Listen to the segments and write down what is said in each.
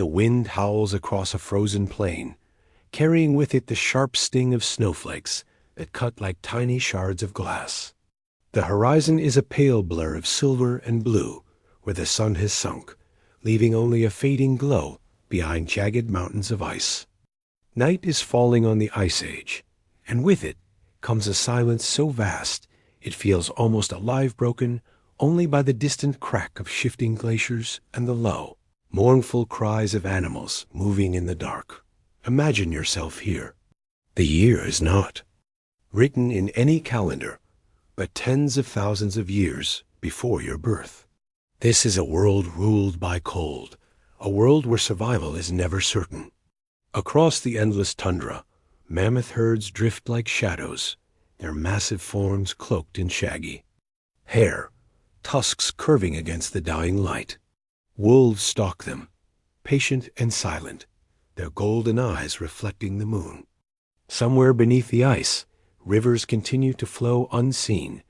The wind howls across a frozen plain, carrying with it the sharp sting of snowflakes that cut like tiny shards of glass. The horizon is a pale blur of silver and blue, where the sun has sunk, leaving only a fading glow behind jagged mountains of ice. Night is falling on the Ice Age, and with it comes a silence so vast it feels almost alive, broken only by the distant crack of shifting glaciers and the low, mournful cries of animals moving in the dark. Imagine yourself here. The year is not written in any calendar, but tens of thousands of years before your birth. This is a world ruled by cold, a world where survival is never certain. Across the endless tundra, mammoth herds drift like shadows, their massive forms cloaked in shaggy hair, tusks curving against the dying light. Wolves stalk them, patient and silent, their golden eyes reflecting the moon. Somewhere beneath the ice, rivers continue to flow unseen,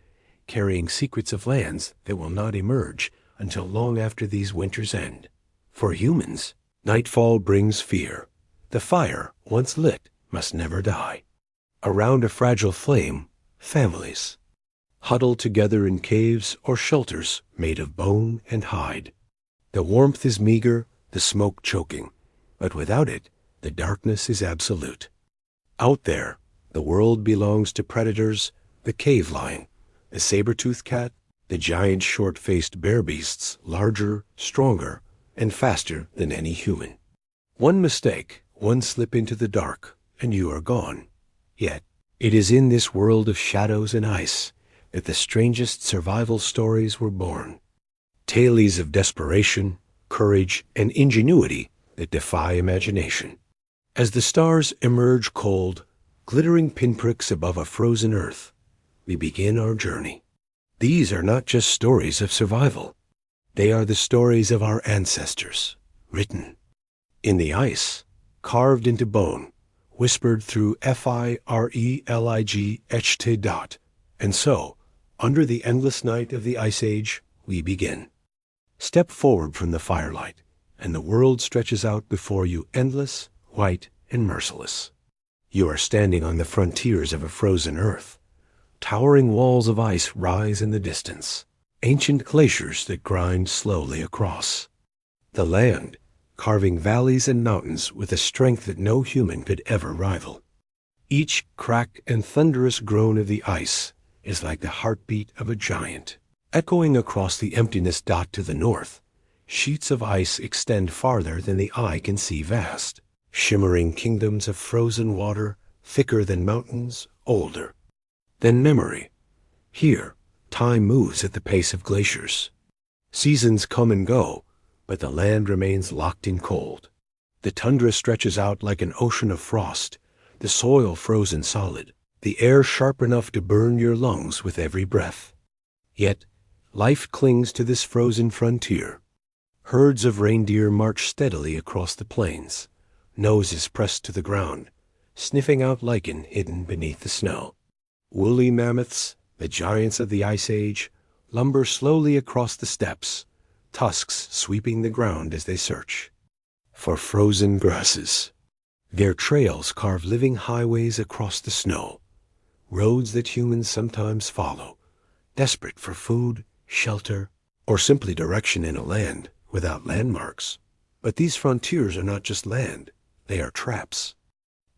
carrying secrets of lands that will not emerge until long after these winters end. For humans, nightfall brings fear. The fire, once lit, must never die. Around a fragile flame, families huddle together in caves or shelters made of bone and hide. The warmth is meager, the smoke choking, but without it, the darkness is absolute. Out there, the world belongs to predators, the cave lion, the saber-toothed cat, the giant short-faced bear beasts, larger, stronger, and faster than any human. One mistake, one slip into the dark, and you are gone. Yet, it is in this world of shadows and ice that the strangest survival stories were born. Tales of desperation, courage, and ingenuity that defy imagination. As the stars emerge cold, glittering pinpricks above a frozen earth, we begin our journey. These are not just stories of survival. They are the stories of our ancestors, written in the ice, carved into bone, whispered through firelight etched dot. And so, under the endless night of the Ice Age, we begin. Step forward from the firelight, and the world stretches out before you, endless, white, and merciless. You are standing on the frontiers of a frozen earth. Towering walls of ice rise in the distance, ancient glaciers that grind slowly across. The land, carving valleys and mountains with a strength that no human could ever rival. Each crack and thunderous groan of the ice is like the heartbeat of a giant. Echoing across the emptiness dot to the north, sheets of ice extend farther than the eye can see, vast, shimmering kingdoms of frozen water, thicker than mountains, older than memory. Here, time moves at the pace of glaciers. Seasons come and go, but the land remains locked in cold. The tundra stretches out like an ocean of frost, the soil frozen solid, the air sharp enough to burn your lungs with every breath. Yet, life clings to this frozen frontier. Herds of reindeer march steadily across the plains, noses pressed to the ground, sniffing out lichen hidden beneath the snow. Woolly mammoths, the giants of the Ice Age, lumber slowly across the steppes, tusks sweeping the ground as they search for frozen grasses. Their trails carve living highways across the snow, roads that humans sometimes follow, desperate for food, shelter, or simply direction in a land without landmarks. But these frontiers are not just land, they are traps.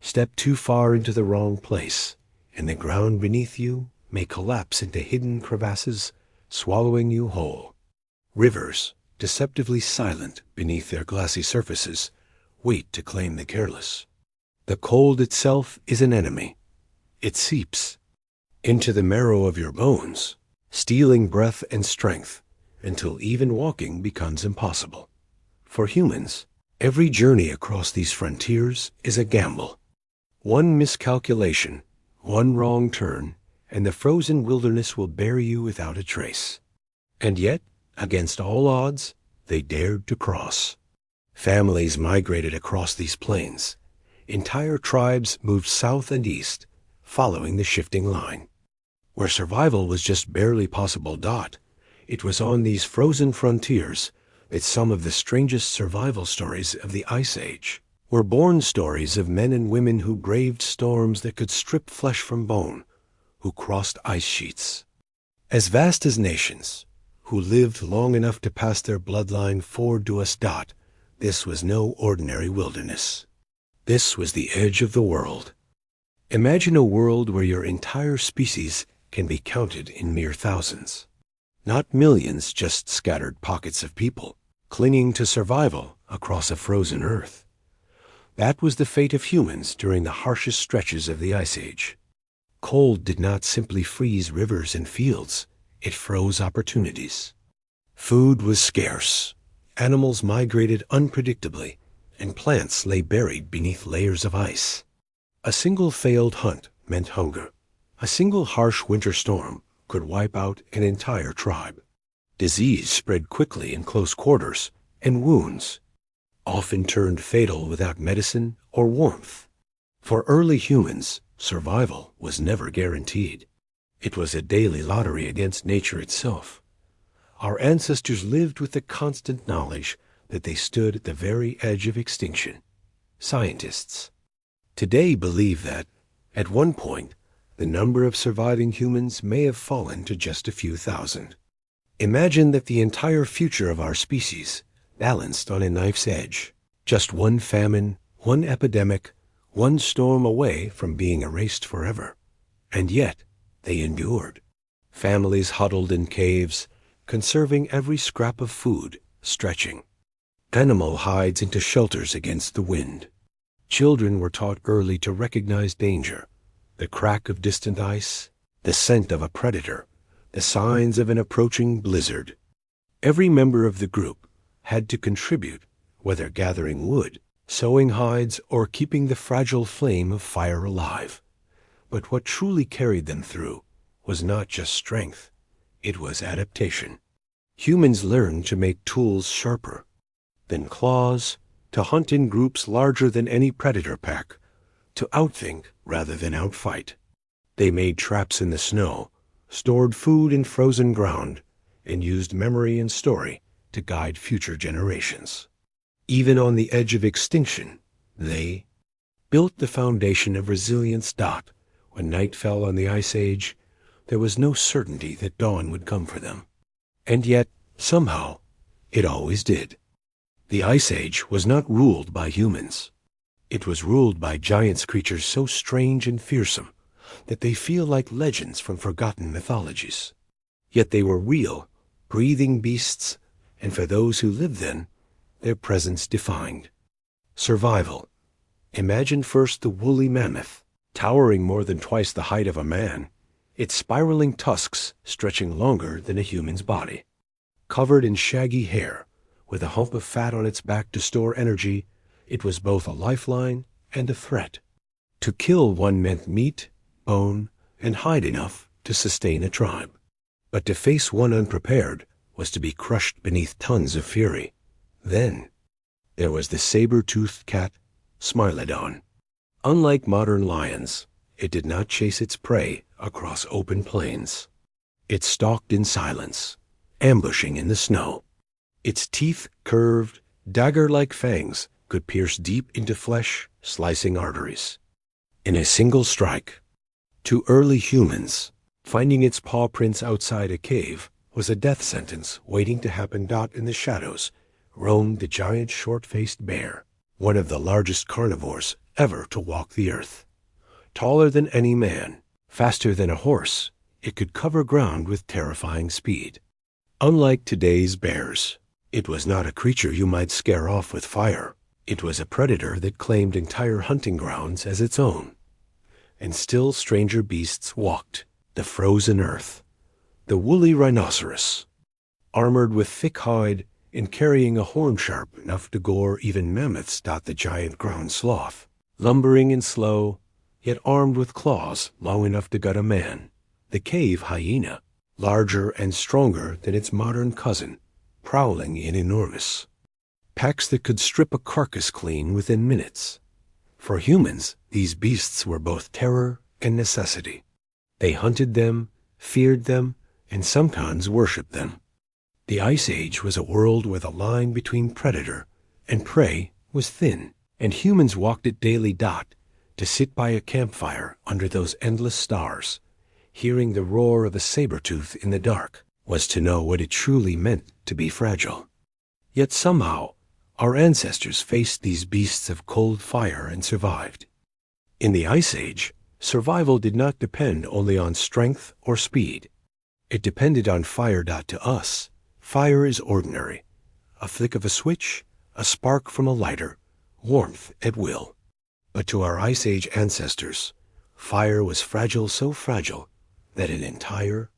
Step too far into the wrong place, and the ground beneath you may collapse into hidden crevasses, swallowing you whole. Rivers, deceptively silent beneath their glassy surfaces, wait to claim the careless. The cold itself is an enemy. It seeps into the marrow of your bones, stealing breath and strength until even walking becomes impossible. For humans, every journey across these frontiers is a gamble. One miscalculation, one wrong turn, and the frozen wilderness will bury you without a trace. And yet, against all odds, they dared to cross. Families migrated across these plains. Entire tribes moved south and east, following the shifting line. Where survival was just barely possible, it was on these frozen frontiers It's some of the strangest survival stories of the Ice Age. Were born stories of men and women who braved storms that could strip flesh from bone, who crossed ice sheets. As vast as nations, who lived long enough to pass their bloodline forward to us. This was no ordinary wilderness. This was the edge of the world. Imagine a world where your entire species can be counted in mere thousands. Not millions, just scattered pockets of people, clinging to survival across a frozen earth. That was the fate of humans during the harshest stretches of the Ice Age. Cold did not simply freeze rivers and fields, it froze opportunities. Food was scarce, animals migrated unpredictably, and plants lay buried beneath layers of ice. A single failed hunt meant hunger. A single harsh winter storm could wipe out an entire tribe. Disease spread quickly in close quarters, and wounds often turned fatal without medicine or warmth. For early humans, survival was never guaranteed. It was a daily lottery against nature itself. Our ancestors lived with the constant knowledge that they stood at the very edge of extinction. Scientists today believe that, at one point, the number of surviving humans may have fallen to just a few thousand. Imagine that the entire future of our species balanced on a knife's edge, just one famine, one epidemic, one storm away from being erased forever. And yet, they endured. Families huddled in caves, conserving every scrap of food, stretching animal hides into shelters against the wind. Children were taught early to recognize danger, the crack of distant ice, the scent of a predator, the signs of an approaching blizzard. Every member of the group had to contribute, whether gathering wood, sewing hides, or keeping the fragile flame of fire alive. But what truly carried them through was not just strength, it was adaptation. Humans learned to make tools sharper than claws, to hunt in groups larger than any predator pack, to outthink rather than outfight. They made traps in the snow, stored food in frozen ground, and used memory and story to guide future generations. Even on the edge of extinction, they built the foundation of resilience. When night fell on the Ice Age, there was no certainty that dawn would come for them. And yet, somehow, it always did. The Ice Age was not ruled by humans. It was ruled by giant creatures so strange and fearsome that they feel like legends from forgotten mythologies. Yet they were real, breathing beasts, and for those who lived then, their presence defined survival. Imagine first the woolly mammoth, towering more than twice the height of a man, its spiraling tusks stretching longer than a human's body. Covered in shaggy hair, with a hump of fat on its back to store energy, it was both a lifeline and a threat. To kill one meant meat, bone, and hide enough to sustain a tribe. But to face one unprepared was to be crushed beneath tons of fury. Then there was the saber-toothed cat, Smilodon. Unlike modern lions, it did not chase its prey across open plains. It stalked in silence, ambushing in the snow. Its teeth curved, dagger-like fangs could pierce deep into flesh, slicing arteries. In a single strike, to early humans, finding its paw prints outside a cave was a death sentence waiting to happen. In the shadows roamed the giant short-faced bear, one of the largest carnivores ever to walk the earth. Taller than any man, faster than a horse, it could cover ground with terrifying speed. Unlike today's bears, it was not a creature you might scare off with fire. It was a predator that claimed entire hunting grounds as its own. And still stranger beasts walked the frozen earth. The woolly rhinoceros, armored with thick hide and carrying a horn sharp enough to gore even mammoths. The giant ground sloth, lumbering and slow, yet armed with claws long enough to gut a man. The cave hyena, larger and stronger than its modern cousin, prowling in enormous packs that could strip a carcass clean within minutes. For humans, these beasts were both terror and necessity. They hunted them, feared them, and sometimes worshipped them. The Ice Age was a world where the line between predator and prey was thin, and humans walked it daily. To sit by a campfire under those endless stars, hearing the roar of a saber-tooth in the dark, was to know what it truly meant to be fragile. Yet somehow, our ancestors faced these beasts of cold fire and survived. In the Ice Age, survival did not depend only on strength or speed. It depended on fire. To us, fire is ordinary. A flick of a switch, a spark from a lighter, warmth at will. But to our Ice Age ancestors, fire was fragile, so fragile that an entire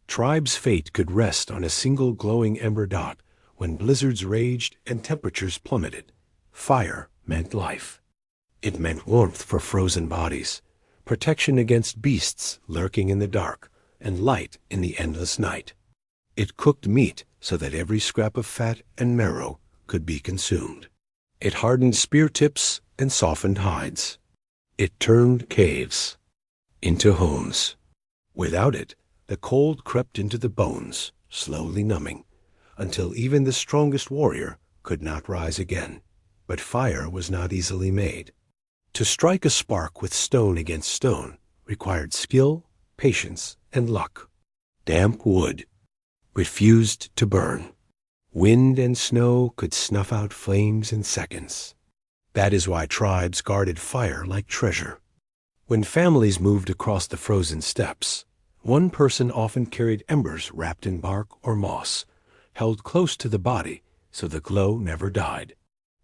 tribe's fate could rest on a single glowing ember. When blizzards raged and temperatures plummeted, fire meant life. It meant warmth for frozen bodies, protection against beasts lurking in the dark, and light in the endless night. It cooked meat so that every scrap of fat and marrow could be consumed. It hardened spear tips and softened hides. It turned caves into homes. Without it, the cold crept into the bones, slowly numbing, until even the strongest warrior could not rise again. But fire was not easily made. To strike a spark with stone against stone required skill, patience, and luck. Damp wood refused to burn. Wind and snow could snuff out flames in seconds. That is why tribes guarded fire like treasure. When families moved across the frozen steppes, one person often carried embers wrapped in bark or moss, held close to the body so the glow never died.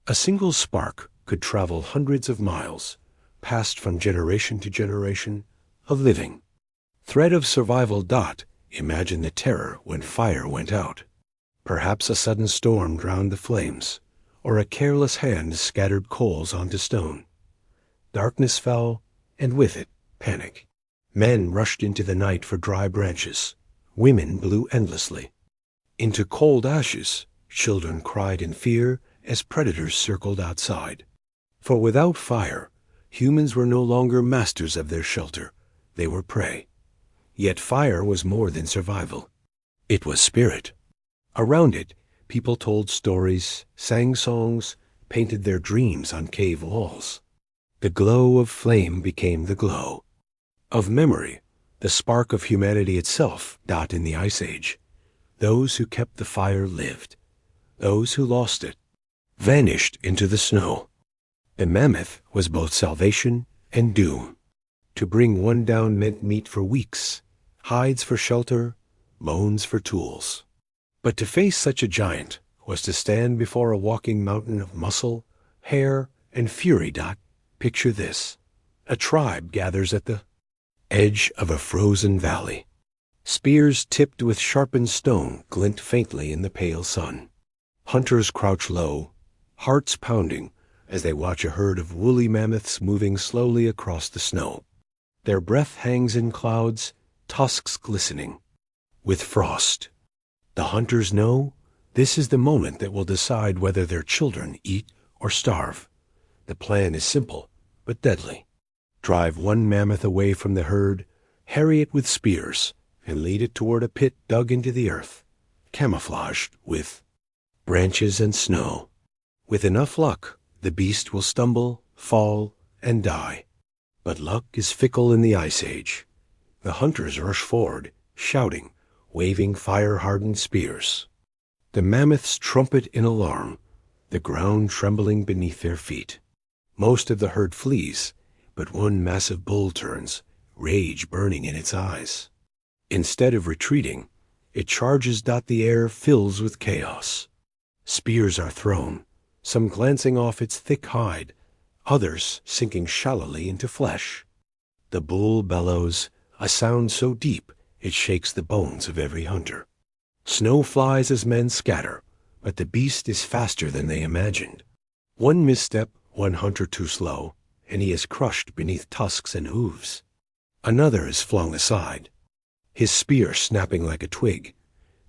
A single spark could travel hundreds of miles, passed from generation to generation, a living thread of survival. Imagine the terror when fire went out. Perhaps a sudden storm drowned the flames, or a careless hand scattered coals onto stone. Darkness fell, and with it, panic. Men rushed into the night for dry branches. Women blew endlessly. Into cold ashes, children cried in fear as predators circled outside. For without fire, humans were no longer masters of their shelter. They were prey. Yet fire was more than survival. It was spirit. Around it, people told stories, sang songs, painted their dreams on cave walls. The glow of flame became the glow of memory, the spark of humanity itself. In the Ice Age, those who kept the fire lived. Those who lost it vanished into the snow. The mammoth was both salvation and doom. To bring one down meant meat for weeks, hides for shelter, bones for tools. But to face such a giant was to stand before a walking mountain of muscle, hair, and fury. Picture this. A tribe gathers at the edge of a frozen valley. Spears tipped with sharpened stone glint faintly in the pale sun. Hunters crouch low, hearts pounding, as they watch a herd of woolly mammoths moving slowly across the snow. Their breath hangs in clouds, tusks glistening with frost. The hunters know this is the moment that will decide whether their children eat or starve. The plan is simple, but deadly. Drive one mammoth away from the herd, harry it with spears, and lead it toward a pit dug into the earth, camouflaged with branches and snow. With enough luck, the beast will stumble, fall, and die. But luck is fickle in the Ice Age. The hunters rush forward, shouting, waving fire-hardened spears. The mammoths trumpet in alarm, the ground trembling beneath their feet. Most of the herd flees, but one massive bull turns, rage burning in its eyes. Instead of retreating, it charges. The air fills with chaos. Spears are thrown, some glancing off its thick hide, others sinking shallowly into flesh. The bull bellows, a sound so deep it shakes the bones of every hunter. Snow flies as men scatter, but the beast is faster than they imagined. One misstep, one hunter too slow, and he is crushed beneath tusks and hooves. Another is flung aside, his spear snapping like a twig.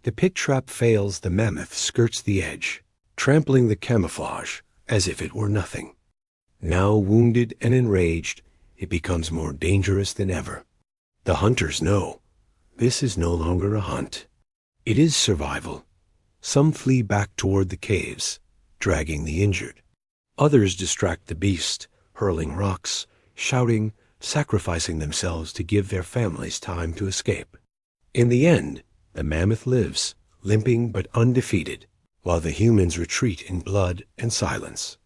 The pit trap fails. The mammoth skirts the edge, trampling the camouflage as if it were nothing. Now wounded and enraged, it becomes more dangerous than ever. The hunters know this is no longer a hunt. It is survival. Some flee back toward the caves, dragging the injured. Others distract the beast, hurling rocks, shouting, sacrificing themselves to give their families time to escape. In the end, the mammoth lives, limping but undefeated, while the humans retreat in blood and silence.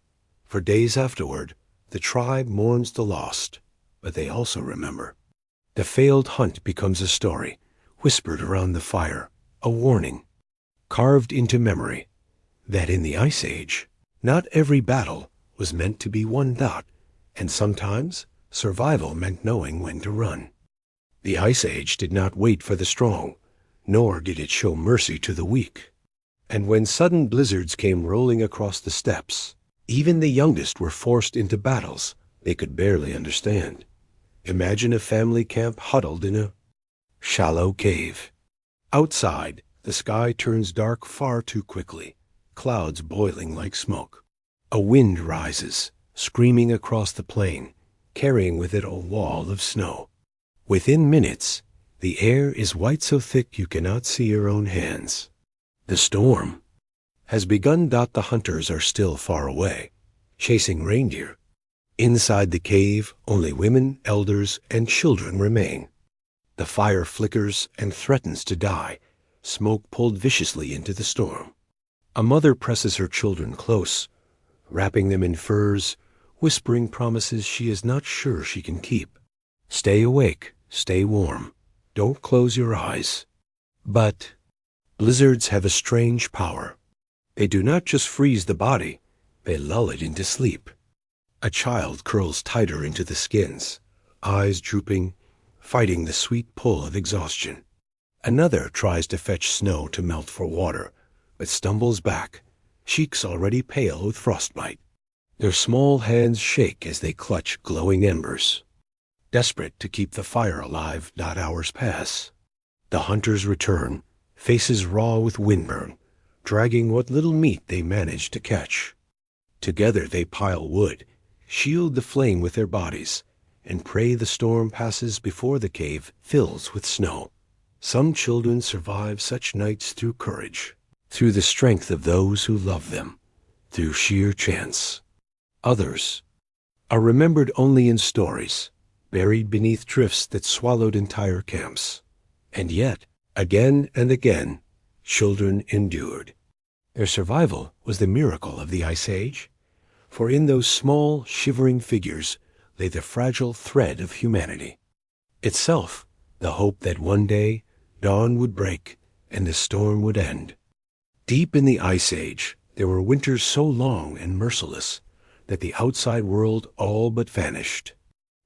For days afterward, the tribe mourns the lost, but they also remember. The failed hunt becomes a story, whispered around the fire, a warning, carved into memory, that in the Ice Age, not every battle was meant to be won out, and sometimes survival meant knowing when to run. The Ice Age did not wait for the strong, nor did it show mercy to the weak. And when sudden blizzards came rolling across the steppes, even the youngest were forced into battles they could barely understand. Imagine a family camp huddled in a shallow cave. Outside, the sky turns dark far too quickly, clouds boiling like smoke. A wind rises, screaming across the plain, carrying with it a wall of snow. Within minutes, the air is white so thick you cannot see your own hands. The storm has begun. The hunters are still far away, chasing reindeer. Inside the cave, only women, elders, and children remain. The fire flickers and threatens to die, smoke pulled viciously into the storm. A mother presses her children close, wrapping them in furs, whispering promises she is not sure she can keep. Stay awake, stay warm, don't close your eyes. But blizzards have a strange power. They do not just freeze the body, they lull it into sleep. A child curls tighter into the skins, eyes drooping, fighting the sweet pull of exhaustion. Another tries to fetch snow to melt for water, but stumbles back, cheeks already pale with frostbite. Their small hands shake as they clutch glowing embers. Desperate to keep the fire alive, hours pass. The hunters return, faces raw with windburn, dragging what little meat they manage to catch. Together they pile wood, shield the flame with their bodies, and pray the storm passes before the cave fills with snow. Some children survive such nights through courage, through the strength of those who love them, through sheer chance. Others are remembered only in stories, buried beneath drifts that swallowed entire camps. And yet, again and again, children endured. Their survival was the miracle of the Ice Age, for in those small, shivering figures lay the fragile thread of humanity. Itself, the hope that one day dawn would break and the storm would end. Deep in the Ice Age, there were winters so long and merciless that the outside world all but vanished.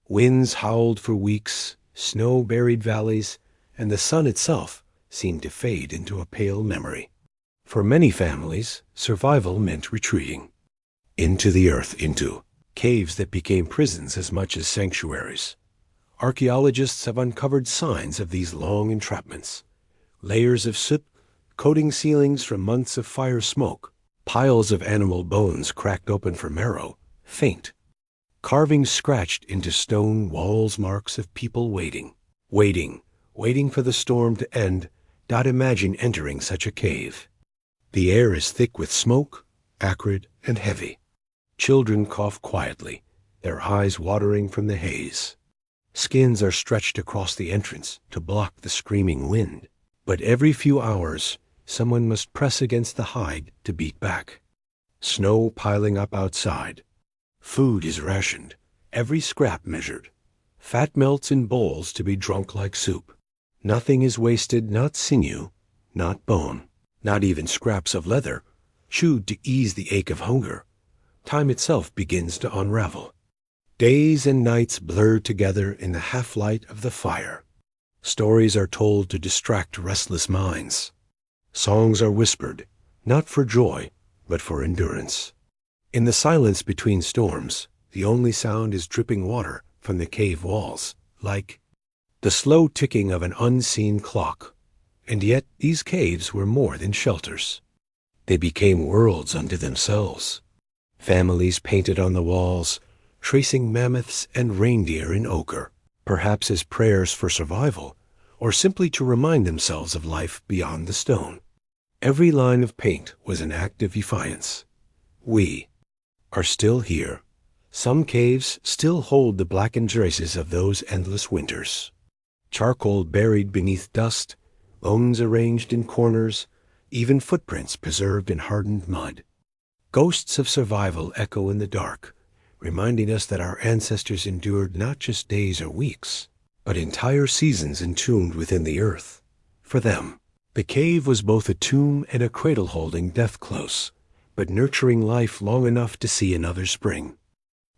Winds howled for weeks, snow buried valleys, and the sun itself seemed to fade into a pale memory. For many families, survival meant retreating into the earth, into caves that became prisons as much as sanctuaries. Archaeologists have uncovered signs of these long entrapments. Layers of soot coating ceilings from months of fire smoke, piles of animal bones cracked open for marrow, faint. Carvings scratched into stone walls, marks of people waiting for the storm to end. Imagine entering such a cave. The air is thick with smoke, acrid and heavy. Children cough quietly, their eyes watering from the haze. Skins are stretched across the entrance to block the screaming wind. But every few hours, someone must press against the hide to beat back. Snow piling up outside. Food is rationed, every scrap measured. Fat melts in bowls to be drunk like soup. Nothing is wasted, not sinew, not bone, not even scraps of leather, chewed to ease the ache of hunger. Time itself begins to unravel. Days and nights blur together in the half-light of the fire. Stories are told to distract restless minds. Songs are whispered, not for joy, but for endurance. In the silence between storms, the only sound is dripping water from the cave walls, like the slow ticking of an unseen clock. And yet these caves were more than shelters. They became worlds unto themselves. Families painted on the walls, tracing mammoths and reindeer in ochre, perhaps as prayers for survival, or simply to remind themselves of life beyond the stone. Every line of paint was an act of defiance. We are still here. Some caves still hold the blackened traces of those endless winters. Charcoal buried beneath dust, bones arranged in corners, even footprints preserved in hardened mud. Ghosts of survival echo in the dark, reminding us that our ancestors endured not just days or weeks, but entire seasons entombed within the earth. For them, the cave was both a tomb and a cradle holding death close, but nurturing life long enough to see another spring.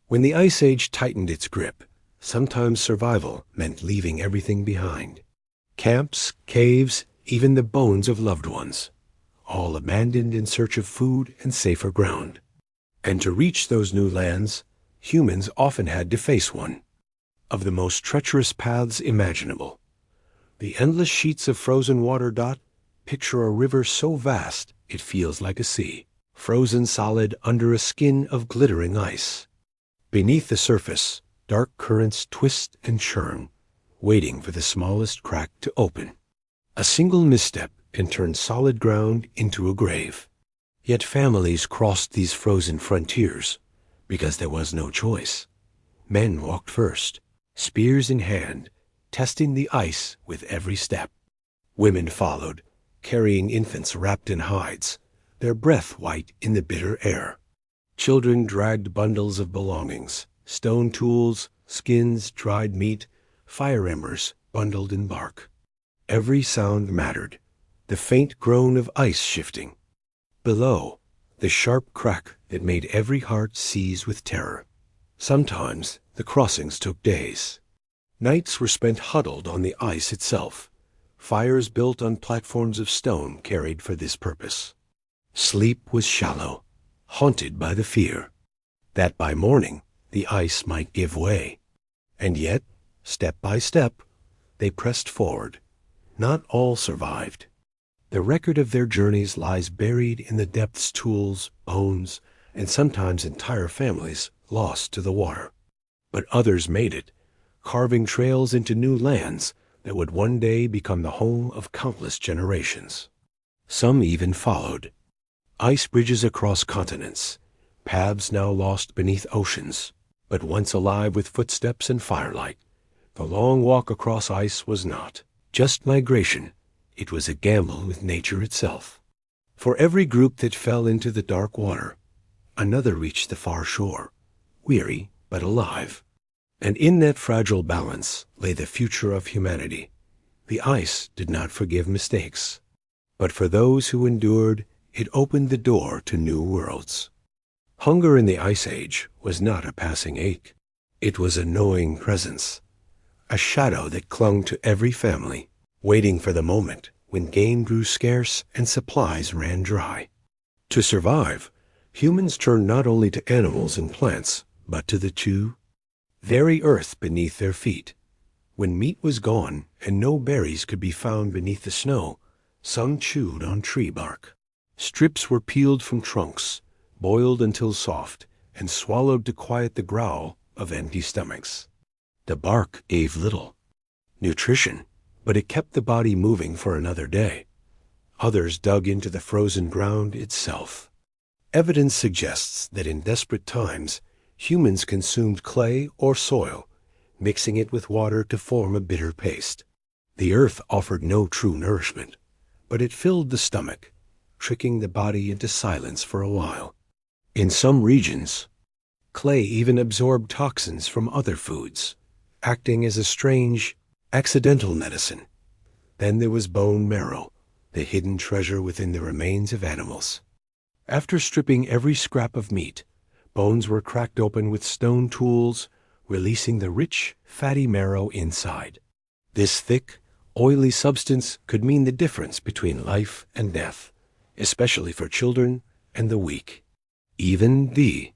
When the Ice Age tightened its grip, sometimes survival meant leaving everything behind. Camps, caves, even the bones of loved ones, all abandoned in search of food and safer ground. And to reach those new lands, humans often had to face one of the most treacherous paths imaginable. The endless sheets of frozen water. Picture a river so vast it feels like a sea, frozen solid under a skin of glittering ice. Beneath the surface, dark currents twist and churn, waiting for the smallest crack to open. A single misstep can turn solid ground into a grave. Yet families crossed these frozen frontiers because there was no choice. Men walked first, spears in hand, testing the ice with every step. Women followed, carrying infants wrapped in hides, their breath white in the bitter air. Children dragged bundles of belongings, stone tools, skins, dried meat, fire embers bundled in bark. Every sound mattered, the faint groan of ice shifting. Below, the sharp crack that made every heart seize with terror. Sometimes the crossings took days. Nights were spent huddled on the ice itself, fires built on platforms of stone carried for this purpose. Sleep was shallow, haunted by the fear that by morning the ice might give way. And yet, step by step, they pressed forward. Not all survived. The record of their journeys lies buried in the depths, tools, bones, and sometimes entire families lost to the water. But others made it, carving trails into new lands that would one day become the home of countless generations. Some even followed. Ice bridges across continents, paths now lost beneath oceans, but once alive with footsteps and firelight. The long walk across ice was not just migration, it was a gamble with nature itself. For every group that fell into the dark water, another reached the far shore, weary but alive. And in that fragile balance lay the future of humanity. The ice did not forgive mistakes, but for those who endured, it opened the door to new worlds. Hunger in the Ice Age was not a passing ache. It was a gnawing presence, a shadow that clung to every family, waiting for the moment when game grew scarce and supplies ran dry. To survive, humans turned not only to animals and plants, but to the very earth beneath their feet. When meat was gone and no berries could be found beneath the snow, some chewed on tree bark. Strips were peeled from trunks, boiled until soft, and swallowed to quiet the growl of empty stomachs. The bark gave little nutrition, but it kept the body moving for another day. Others dug into the frozen ground itself. Evidence suggests that in desperate times, humans consumed clay or soil, mixing it with water to form a bitter paste. The earth offered no true nourishment, but it filled the stomach, tricking the body into silence for a while. In some regions, clay even absorbed toxins from other foods, acting as a strange, accidental medicine. Then there was bone marrow, the hidden treasure within the remains of animals. After stripping every scrap of meat, bones were cracked open with stone tools, releasing the rich, fatty marrow inside. This thick, oily substance could mean the difference between life and death, especially for children and the weak. Even the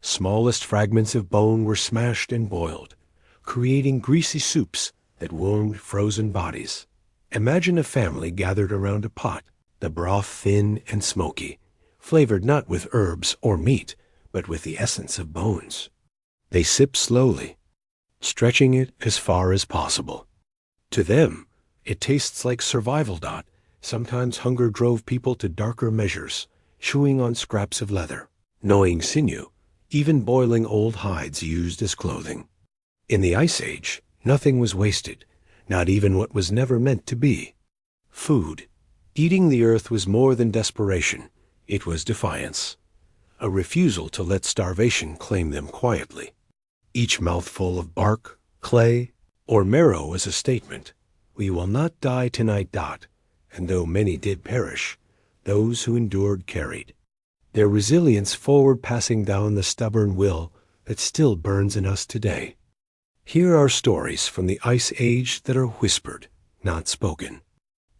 smallest fragments of bone were smashed and boiled, creating greasy soups that warmed frozen bodies. Imagine a family gathered around a pot, the broth thin and smoky, flavored not with herbs or meat, but with the essence of bones. They sip slowly, stretching it as far as possible. To them, it tastes like survival. Sometimes hunger drove people to darker measures, chewing on scraps of leather, gnawing sinew, even boiling old hides used as clothing. In the Ice Age, nothing was wasted, not even what was never meant to be. Food. Eating the earth was more than desperation. It was defiance. A refusal to let starvation claim them quietly. Each mouthful of bark, clay, or marrow was a statement. We will not die tonight. And though many did perish, those who endured carried their resilience forward, passing down the stubborn will that still burns in us today. Here are stories from the Ice Age that are whispered, not spoken.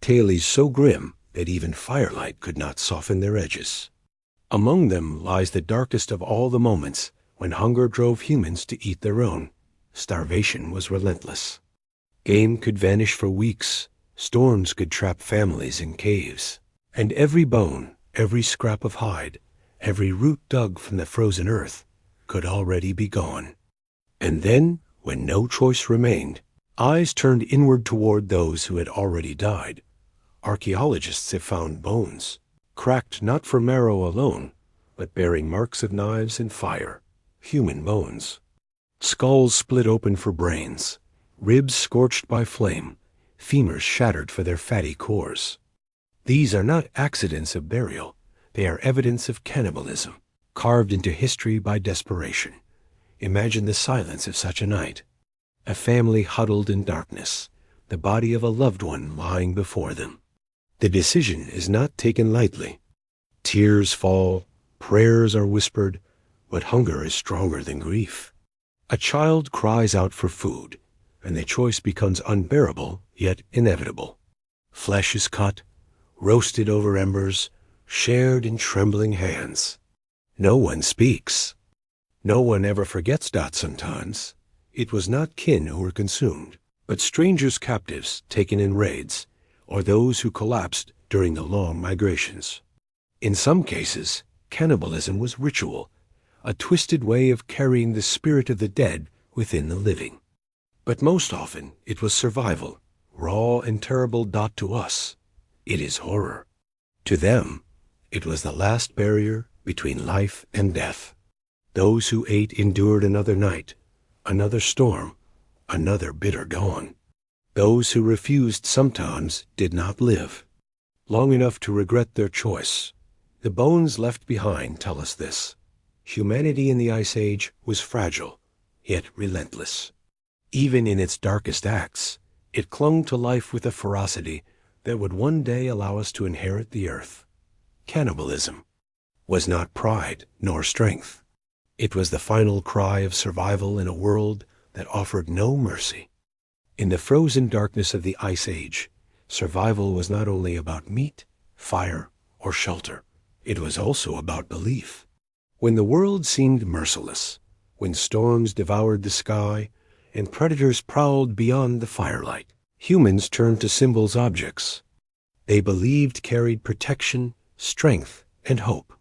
Tales so grim that even firelight could not soften their edges. Among them lies the darkest of all the moments when hunger drove humans to eat their own. Starvation was relentless. Game could vanish for weeks. Storms could trap families in caves. And every bone, every scrap of hide, every root dug from the frozen earth could already be gone. And then, when no choice remained, eyes turned inward toward those who had already died. Archaeologists have found bones, cracked not for marrow alone, but bearing marks of knives and fire, human bones. Skulls split open for brains, ribs scorched by flame, femurs shattered for their fatty cores. These are not accidents of burial. They are evidence of cannibalism, carved into history by desperation. Imagine the silence of such a night. A family huddled in darkness, the body of a loved one lying before them. The decision is not taken lightly. Tears fall, prayers are whispered, but hunger is stronger than grief. A child cries out for food, and the choice becomes unbearable yet inevitable. Flesh is cut, roasted over embers, shared in trembling hands. No one speaks. No one ever forgets. Sometimes it was not kin who were consumed, but strangers, captives taken in raids, or those who collapsed during the long migrations. In some cases, cannibalism was ritual, a twisted way of carrying the spirit of the dead within the living. But most often it was survival, raw and terrible. To us, it is horror. To them, it was the last barrier between life and death. Those who ate endured another night, another storm, another bitter dawn. Those who refused sometimes did not live long enough to regret their choice. The bones left behind tell us this. Humanity in the Ice Age was fragile, yet relentless. Even in its darkest acts, it clung to life with a ferocity that would one day allow us to inherit the earth. Cannibalism was not pride nor strength. It was the final cry of survival in a world that offered no mercy. In the frozen darkness of the Ice Age, survival was not only about meat, fire, or shelter. It was also about belief. When the world seemed merciless, when storms devoured the sky, and predators prowled beyond the firelight, humans turned to symbols, objects they believed carried protection, strength, and hope.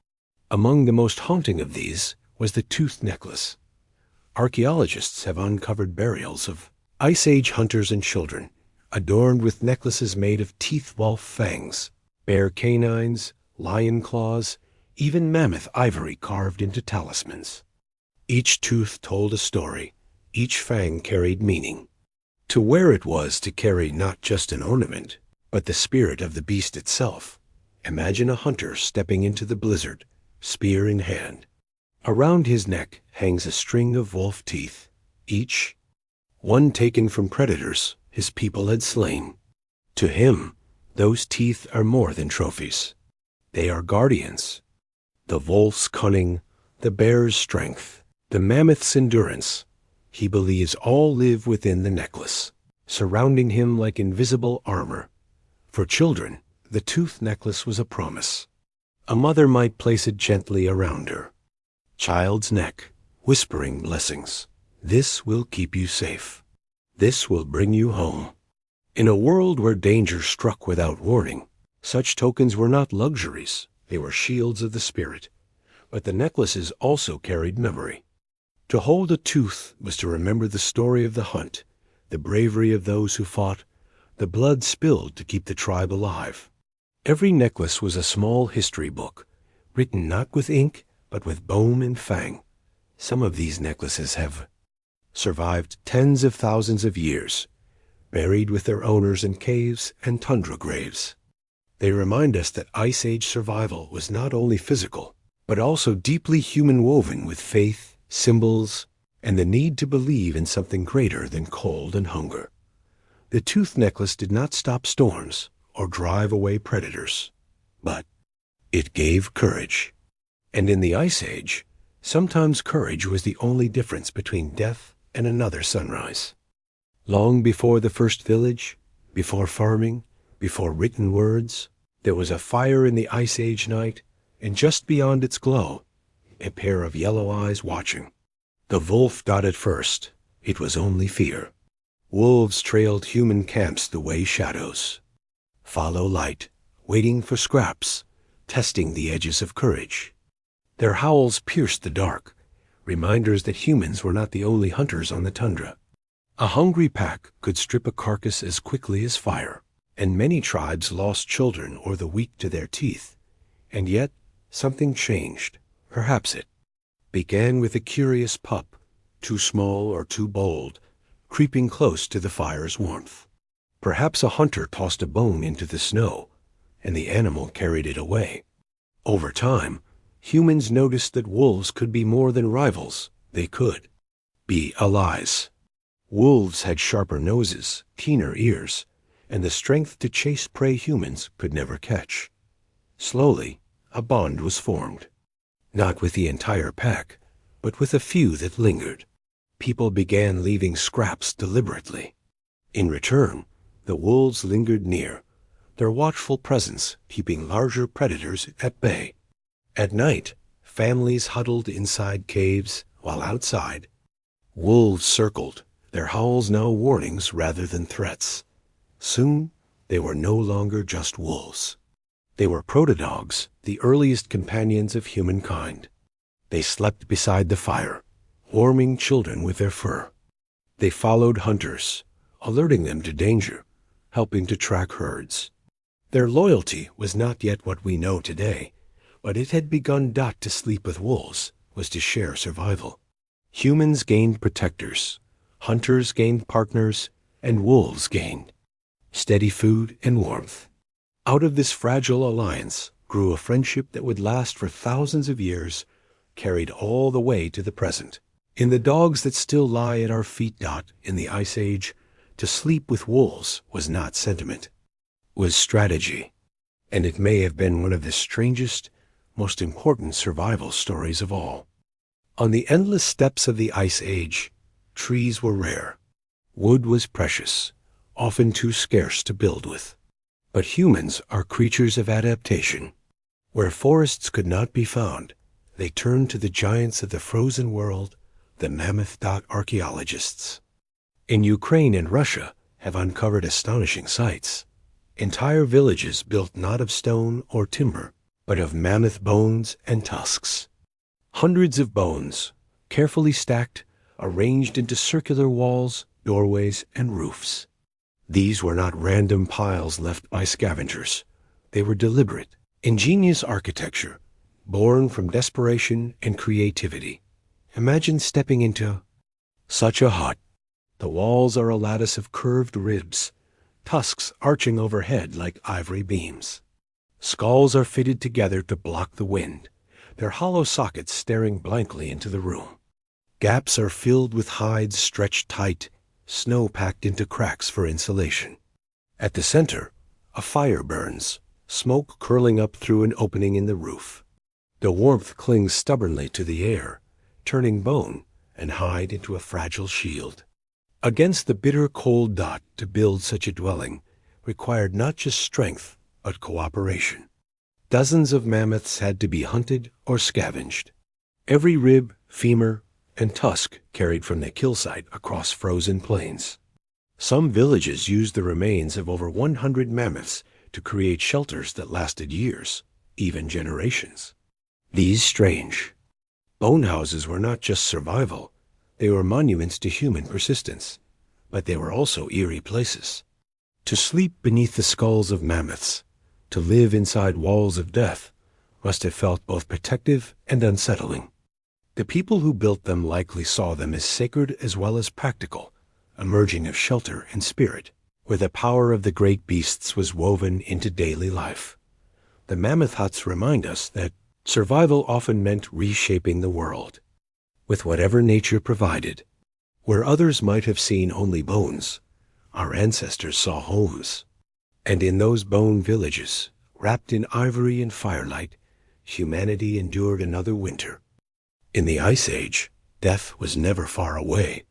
Among the most haunting of these was the tooth necklace. Archaeologists have uncovered burials of Ice Age hunters and children, adorned with necklaces made of teeth-wolf fangs, bear canines, lion claws, even mammoth ivory carved into talismans. Each tooth told a story, each fang carried meaning. To wear it was to carry not just an ornament, but the spirit of the beast itself. Imagine a hunter stepping into the blizzard, spear in hand. Around his neck hangs a string of wolf teeth, each one taken from predators his people had slain. To him, those teeth are more than trophies. They are guardians. The wolf's cunning, the bear's strength, the mammoth's endurance, he believes all live within the necklace, surrounding him like invisible armor. For children, the tooth necklace was a promise. A mother might place it gently around her child's neck, whispering blessings. This will keep you safe. This will bring you home. In a world where danger struck without warning, such tokens were not luxuries. They were shields of the spirit. But the necklaces also carried memory. To hold a tooth was to remember the story of the hunt, the bravery of those who fought, the blood spilled to keep the tribe alive. Every necklace was a small history book, written not with ink, but with bone and fang. Some of these necklaces have survived tens of thousands of years, buried with their owners in caves and tundra graves. They remind us that Ice Age survival was not only physical, but also deeply human woven with faith, symbols, and the need to believe in something greater than cold and hunger. The tooth necklace did not stop storms or drive away predators, but it gave courage. And in the Ice Age, sometimes courage was the only difference between death and another sunrise. Long before the first village, before farming, before written words, there was a fire in the Ice Age night, and just beyond its glow, a pair of yellow eyes watching. The wolf dotted first. It was only fear. Wolves trailed human camps the way shadows. Follow light, waiting for scraps, testing the edges of courage. Their howls pierced the dark, reminders that humans were not the only hunters on the tundra. A hungry pack could strip a carcass as quickly as fire, and many tribes lost children or the weak to their teeth. And yet, something changed. Perhaps it began with a curious pup, too small or too bold, creeping close to the fire's warmth. Perhaps a hunter tossed a bone into the snow, and the animal carried it away. Over time, humans noticed that wolves could be more than rivals. They could be allies. Wolves had sharper noses, keener ears, and the strength to chase prey humans could never catch. Slowly, a bond was formed. Not with the entire pack, but with a few that lingered. People began leaving scraps deliberately. In return, the wolves lingered near, their watchful presence keeping larger predators at bay. At night, families huddled inside caves, while outside, wolves circled, their howls now warnings rather than threats. Soon, they were no longer just wolves. They were proto-dogs, the earliest companions of humankind. They slept beside the fire, warming children with their fur. They followed hunters, alerting them to danger, helping to track herds. Their loyalty was not yet what we know today, but it had begun. To sleep with wolves was to share survival. Humans gained protectors, hunters gained partners, and wolves gained steady food and warmth. Out of this fragile alliance grew a friendship that would last for thousands of years, carried all the way to the present. In the dogs that still lie at our feet. In the Ice Age, to sleep with wolves was not sentiment, was strategy. And it may have been one of the strangest, most important survival stories of all. On the endless steppes of the Ice Age, trees were rare. Wood was precious, often too scarce to build with. But humans are creatures of adaptation. Where forests could not be found, they turned to the giants of the frozen world, the mammoth. Archaeologists in Ukraine and Russia have uncovered astonishing sights. Entire villages built not of stone or timber, but of mammoth bones and tusks. Hundreds of bones, carefully stacked, arranged into circular walls, doorways, and roofs. These were not random piles left by scavengers. They were deliberate, ingenious architecture, born from desperation and creativity. Imagine stepping into such a hut. The walls are a lattice of curved ribs, tusks arching overhead like ivory beams. Skulls are fitted together to block the wind, their hollow sockets staring blankly into the room. Gaps are filled with hides stretched tight, snow packed into cracks for insulation. At the center, a fire burns, smoke curling up through an opening in the roof. The warmth clings stubbornly to the air, turning bone and hide into a fragile shield. Against the bitter cold. To build such a dwelling required not just strength, but cooperation. Dozens of mammoths had to be hunted or scavenged. Every rib, femur, and tusk carried from the kill site across frozen plains. Some villages used the remains of over 100 mammoths to create shelters that lasted years, even generations. These strange bone houses were not just survival, they were monuments to human persistence, but they were also eerie places. To sleep beneath the skulls of mammoths, To live inside walls of death must have felt both protective and unsettling. The people who built them likely saw them as sacred as well as practical, emerging of shelter and spirit, where the power of the great beasts was woven into daily life. The mammoth huts remind us that survival often meant reshaping the world, with whatever nature provided. Where others might have seen only bones, our ancestors saw homes. And in those bone villages, wrapped in ivory and firelight, humanity endured another winter. In the Ice Age, death was never far away.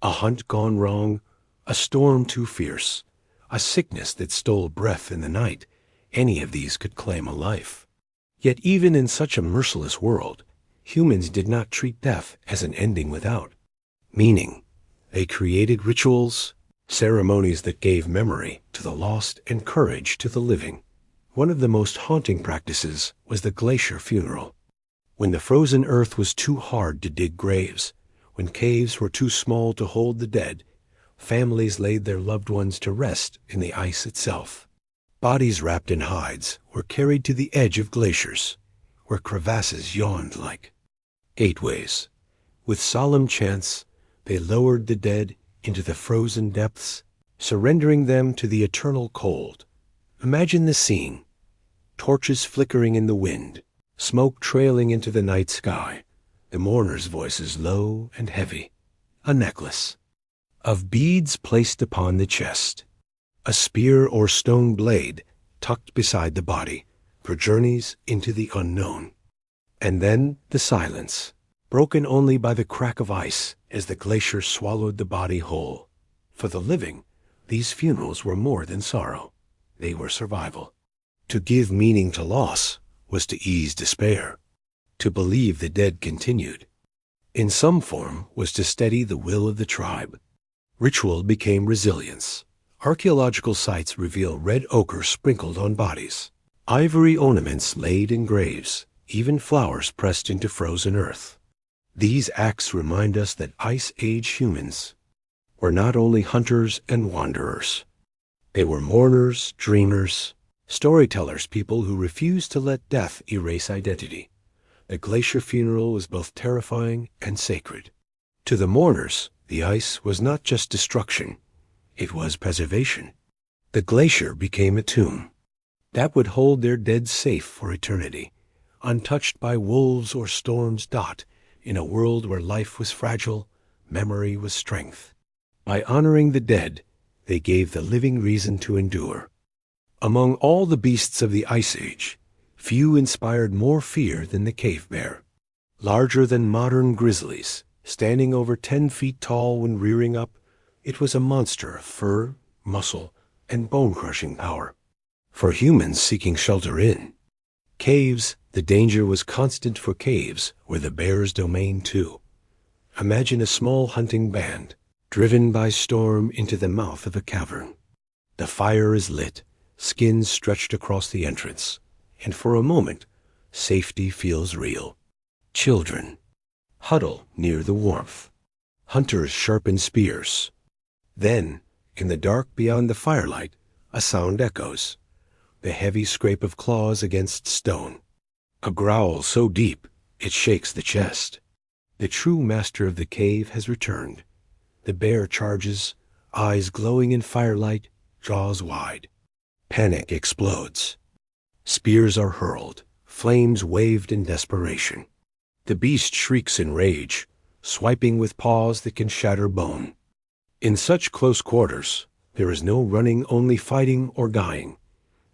A hunt gone wrong, a storm too fierce, a sickness that stole breath in the night, any of these could claim a life. Yet even in such a merciless world, humans did not treat death as an ending without meaning. They created rituals, ceremonies that gave memory to the lost and courage to the living. One of the most haunting practices was the glacier funeral. When the frozen earth was too hard to dig graves, when caves were too small to hold the dead, families laid their loved ones to rest in the ice itself. Bodies wrapped in hides were carried to the edge of glaciers, where crevasses yawned like gateways. With solemn chants, they lowered the dead into the frozen depths, surrendering them to the eternal cold. Imagine the scene: torches flickering in the wind, smoke trailing into the night sky, the mourners' voices low and heavy. A necklace of beads placed upon the chest, a spear or stone blade tucked beside the body for journeys into the unknown. And then the silence, broken only by the crack of ice as the glacier swallowed the body whole. For the living, these funerals were more than sorrow. They were survival. To give meaning to loss was to ease despair. To believe the dead continued, in some form, was to steady the will of the tribe. Ritual became resilience. Archaeological sites reveal red ochre sprinkled on bodies, ivory ornaments laid in graves, even flowers pressed into frozen earth. These acts remind us that Ice Age humans were not only hunters and wanderers. They were mourners, dreamers, storytellers, people who refused to let death erase identity. The glacier funeral was both terrifying and sacred. To the mourners, the ice was not just destruction, it was preservation. The glacier became a tomb that would hold their dead safe for eternity, untouched by wolves or storms. In a world where life was fragile, memory was strength. By honoring the dead, they gave the living reason to endure. Among all the beasts of the Ice Age, few inspired more fear than the cave bear. Larger than modern grizzlies, standing over 10 feet tall when rearing up, it was a monster of fur, muscle, and bone-crushing power. For humans seeking shelter in caves, the danger was constant. For caves were the bear's domain too. Imagine a small hunting band, driven by storm into the mouth of a cavern. The fire is lit, skins stretched across the entrance, and for a moment, safety feels real. Children huddle near the warmth. Hunters sharpen spears. Then, in the dark beyond the firelight, a sound echoes, the heavy scrape of claws against stone. A growl so deep, it shakes the chest. The true master of the cave has returned. The bear charges, eyes glowing in firelight, jaws wide. Panic explodes. Spears are hurled, flames waved in desperation. The beast shrieks in rage, swiping with paws that can shatter bone. In such close quarters, there is no running, only fighting or dying.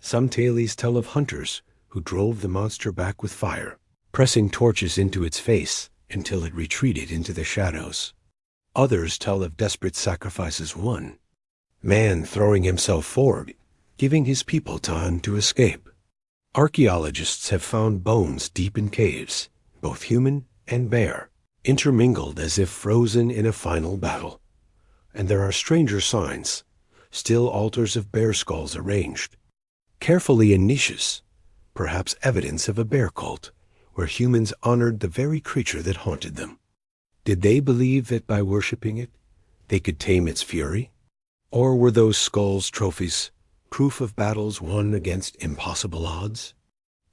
Some tales tell of hunters who drove the monster back with fire, pressing torches into its face until it retreated into the shadows. Others tell of desperate sacrifices won, man throwing himself forward, giving his people time to escape. Archaeologists have found bones deep in caves, both human and bear, intermingled as if frozen in a final battle. And there are stranger signs, still altars of bear skulls arranged carefully in niches, perhaps evidence of a bear cult, where humans honored the very creature that haunted them. Did they believe that by worshiping it, they could tame its fury? Or were those skulls trophies, proof of battles won against impossible odds.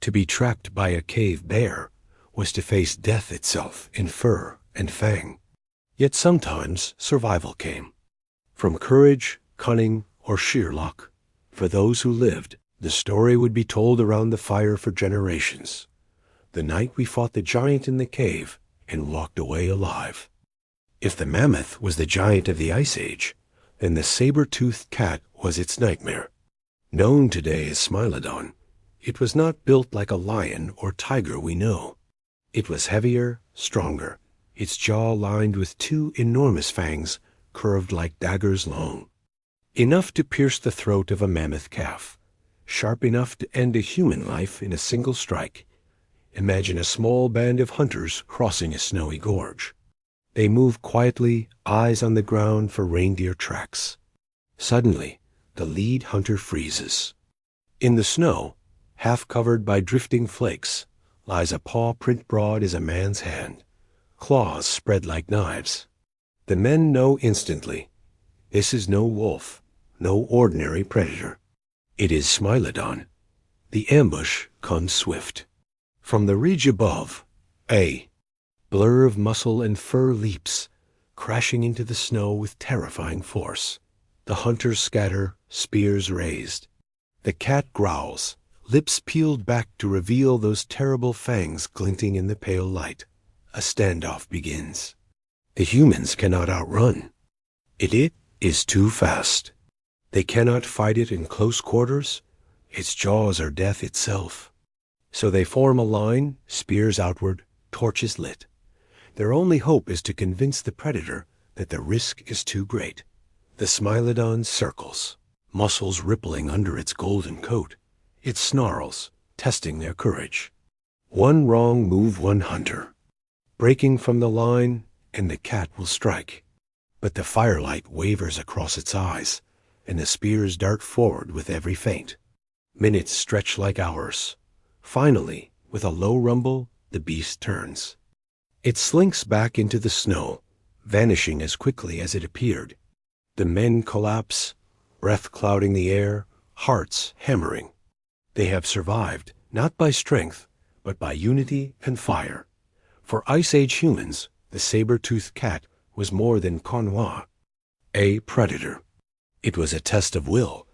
To be tracked by a cave bear was to face death itself in fur and fang. Yet sometimes survival came. From courage, cunning, or sheer luck. For those who lived, the story would be told around the fire for generations. The night we fought the giant in the cave and walked away alive. If the mammoth was the giant of the Ice Age, then the saber-toothed cat was its nightmare. Known today as Smilodon, it was not built like a lion or tiger we know. It was heavier, stronger, its jaw lined with two enormous fangs curved like daggers long. Enough to pierce the throat of a mammoth calf, sharp enough to end a human life in a single strike. Imagine a small band of hunters crossing a snowy gorge. They move quietly, eyes on the ground for reindeer tracks. Suddenly, the lead hunter freezes. In the snow, half covered by drifting flakes, lies a paw print broad as a man's hand, claws spread like knives. The men know instantly, this is no wolf, no ordinary predator. It is Smilodon. The ambush comes swift. From the ridge above, a blur of muscle and fur leaps, crashing into the snow with terrifying force. The hunters scatter, spears raised. The cat growls, lips peeled back to reveal those terrible fangs glinting in the pale light. A standoff begins. The humans cannot outrun. It is too fast. They cannot fight it in close quarters. Its jaws are death itself. So they form a line, spears outward, torches lit. Their only hope is to convince the predator that the risk is too great. The Smilodon circles, muscles rippling under its golden coat. It snarls, testing their courage. One wrong move, one hunter. Breaking from the line, and the cat will strike. But the firelight wavers across its eyes, and the spears dart forward with every feint. Minutes stretch like hours. Finally, with a low rumble, the beast turns. It slinks back into the snow, vanishing as quickly as it appeared. The men collapse, breath clouding the air, hearts hammering. They have survived, not by strength, but by unity and fire. For Ice Age humans, the saber-toothed cat was more than connoisseur, a predator. It was a test of will,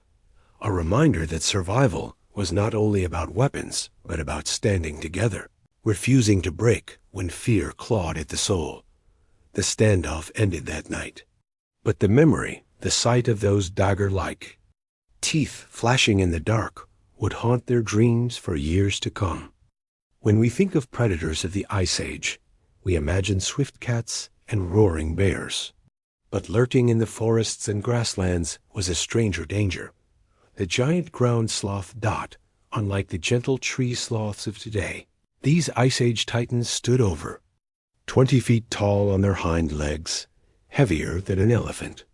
a reminder that survival was not only about weapons, but about standing together, refusing to break when fear clawed at the soul. The standoff ended that night. But the memory, the sight of those dagger-like teeth flashing in the dark, would haunt their dreams for years to come. When we think of predators of the Ice Age, we imagine swift cats and roaring bears. But lurking in the forests and grasslands was a stranger danger. The giant ground sloth Dot, unlike the gentle tree sloths of today. These Ice Age titans stood over, 20 feet tall on their hind legs, heavier than an elephant,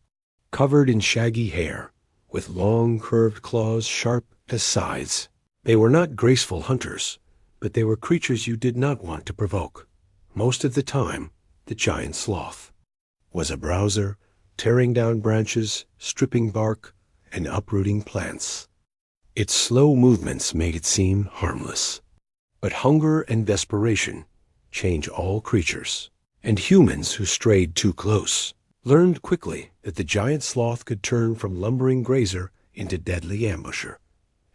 covered in shaggy hair, with long curved claws sharp as scythes. They were not graceful hunters, but they were creatures you did not want to provoke. Most of the time, the giant sloth was a browser, tearing down branches, stripping bark, and uprooting plants. Its slow movements made it seem harmless. But hunger and desperation change all creatures, and humans who strayed too close learned quickly that the giant sloth could turn from lumbering grazer into deadly ambusher.